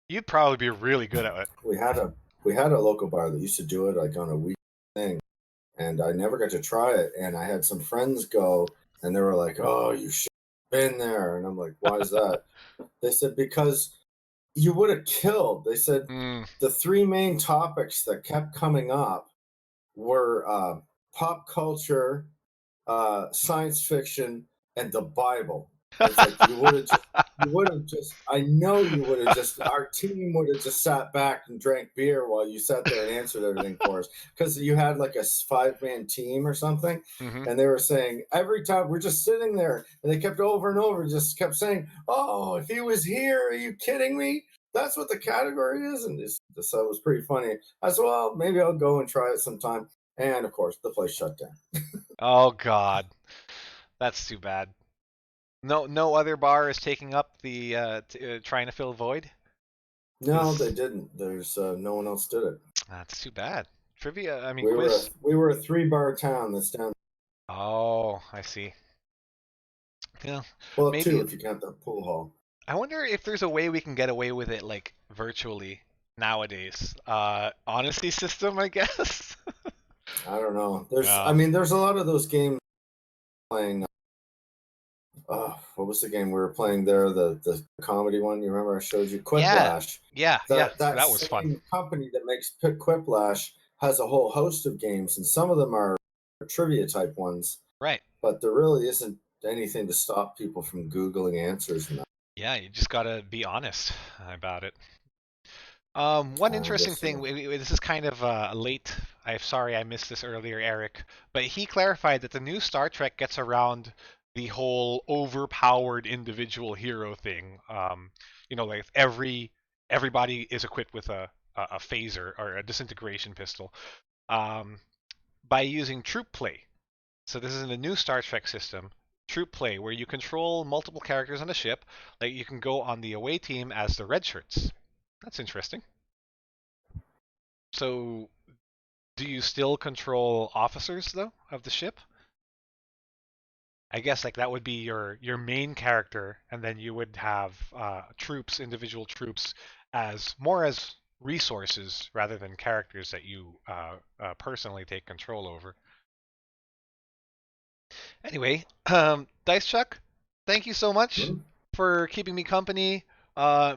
You'd probably be really good at it. We had a local bar that used to do it like on a week thing, and I never got to try it. And I had some friends go, and they were like, "Oh, you should have been there." And I'm like, "Why is that?" They said, "Because you would have killed." They said the 3 main topics that kept coming up were pop culture, science fiction, and the Bible. It's like you would have just. I know you would have just. Our team would have just sat back and drank beer while you sat there and answered everything for us, because you had like a 5-man team or something, and they were saying every time we're just sitting there, and they kept over and over, just kept saying, "Oh, if he was here, are you kidding me? That's what the category is." And so it was pretty funny. I said, "Well, maybe I'll go and try it sometime." And of course, the place shut down. Oh God, that's too bad. No other bar is taking up the trying to fill void. No, they didn't. There's no one else did it. That's too bad. Trivia. I mean, we were a 3-bar town that's down. Oh, I see. Yeah. Well, maybe 2 if you count the pool hall. I wonder if there's a way we can get away with it like virtually nowadays. Honesty system, I guess. I don't know. There's, Yeah. I mean, there's a lot of those games playing. What was the game we were playing there? The comedy one. You remember I showed you Yeah, Quiplash. yeah, yeah. That That was fun. same company that makes Quiplash has a whole host of games, and some of them are trivia type ones. Right. But there really isn't anything to stop people from googling answers and that. Yeah, you just gotta be honest about it. One I interesting guess thing. so. This is kind of late. I'm sorry I missed this earlier, Eric. But he clarified that the new Star Trek gets around the whole overpowered individual hero thing. Like everybody is equipped with a phaser or a disintegration pistol um, by using troop play. So this is in the new Star Trek system. Troop play, where you control multiple characters on a ship. Like you can go on the away team as the red shirts. That's interesting. So, do you still control officers though of the ship? I guess like that would be your main character, and then you would have troops, individual troops, as more as resources rather than characters that you personally take control over. Anyway, Dice Chuck, thank you so much Hmm? for keeping me company,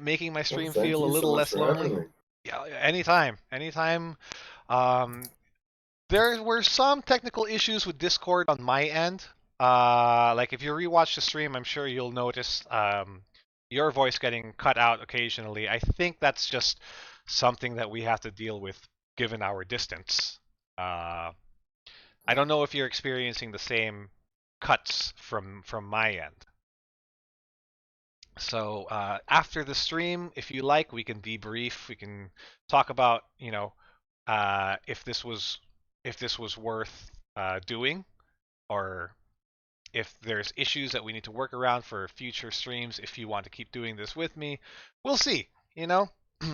making my Well, stream thank feel a you so little much less for having lonely. me. Yeah, anytime, anytime. Um, There were some technical issues with Discord on my end. Like if you rewatch the stream, I'm sure you'll notice your voice getting cut out occasionally. I think that's just something that we have to deal with given our distance. Uh, I don't know if you're experiencing the same cuts from my end. So after the stream, if you like, we can debrief. We can talk about if this was worth doing, or if there's issues that we need to work around for future streams. If you want to keep doing this with me, we'll see. You know,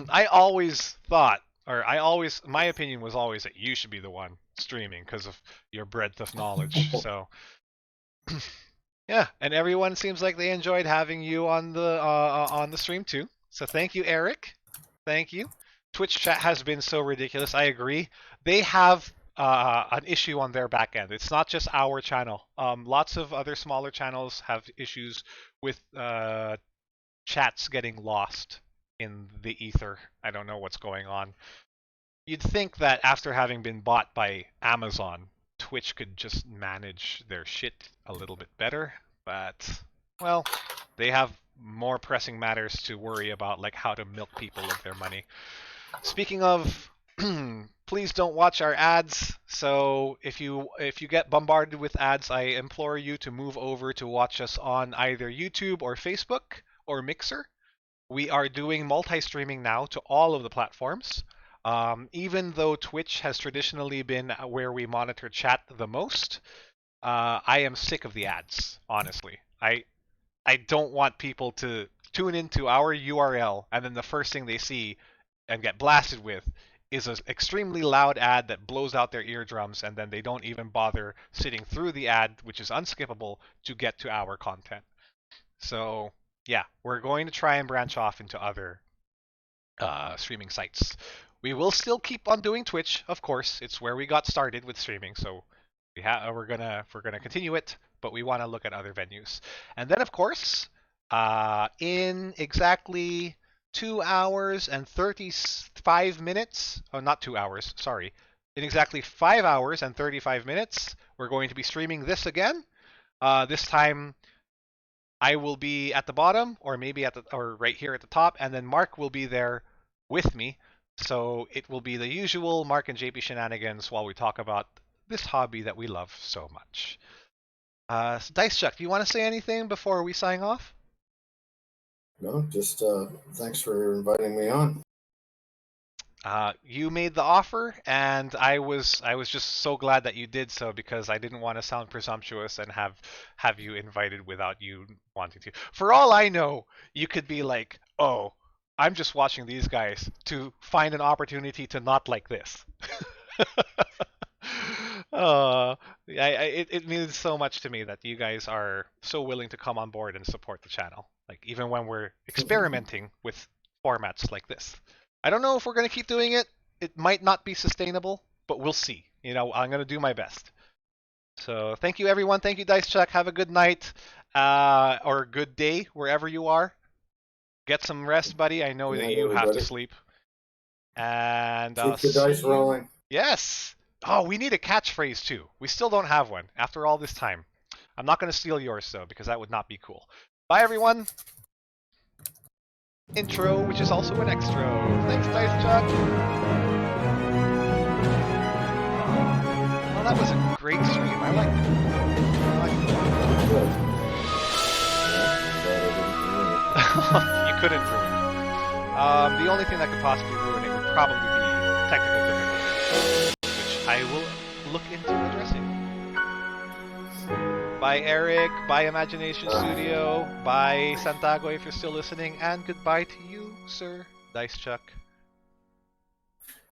I always thought, my opinion was always that you should be the one streaming because of your breadth of knowledge. So yeah, and everyone seems like they enjoyed having you on the stream too. So thank you, Eric. Thank you. Twitch chat has been so ridiculous. I agree. They have an issue on their back end. It's not just our channel. Lots of other smaller channels have issues with chats getting lost in the ether. I don't know what's going on. You'd think that after having been bought by Amazon, Twitch could just manage their shit a little bit better, but well, they have more pressing matters to worry about, like how to milk people of their money. Speaking of, please don't watch our ads. So if you get bombarded with ads, I implore you to move over to watch us on either YouTube or Facebook or Mixer. We are doing multi-streaming now to all of the platforms. Even though Twitch has traditionally been where we monitor chat the most, I am sick of the ads, honestly. I don't want people to tune into our URL and then the first thing they see and get blasted with is an extremely loud ad that blows out their eardrums, and then they don't even bother sitting through the ad, which is unskippable, to get to our content. So yeah, we're going to try and branch off into other streaming sites. We will still keep on doing Twitch, of course. It's where we got started with streaming, so we're gonna continue it, but we want to look at other venues. And then, of course, in exactly 2 hours and 35 minutes. Oh, not 2 hours. Sorry. In exactly 5 hours and 35 minutes, we're going to be streaming this again. This time I will be at the bottom, or maybe or right here at the top, and then Mark will be there with me. So it will be the usual Mark and JP shenanigans while we talk about this hobby that we love so much. So Dice Chuck, do you want to say anything before we sign off? No, just thanks for inviting me on. You made the offer, and I was just so glad that you did so, because I didn't want to sound presumptuous and have you invited without you wanting to. For all I know, you could be like, "Oh, I'm just watching these guys to find an opportunity to not like this." It means so much to me that you guys are so willing to come on board and support the channel, like even when we're experimenting with formats like this. I don't know if we're going to keep doing it. It might not be sustainable, but we'll see. I'm gonna do my best. So thank you, everyone. Thank you, Dice Chuck. Have a good night or good day wherever you are. Get some rest, buddy. I know Good that night, you have to everybody. sleep. And Keep the dice rolling. Yes. Oh, we need a catchphrase too. We still don't have one after all this time. I'm not going to steal yours though, because that would not be cool. Bye, everyone. Intro, which is also an extra. Thanks, Dice Chuck. Well, that was a great stream. I liked it. Good. You couldn't ruin it. The only thing that could possibly ruin it would probably be technical difficulties, which I will look into addressing. Bye, Eric. Bye, Imagination Studio. Bye, Santago, if you're still listening. And goodbye to you, Sir Dice Chuck.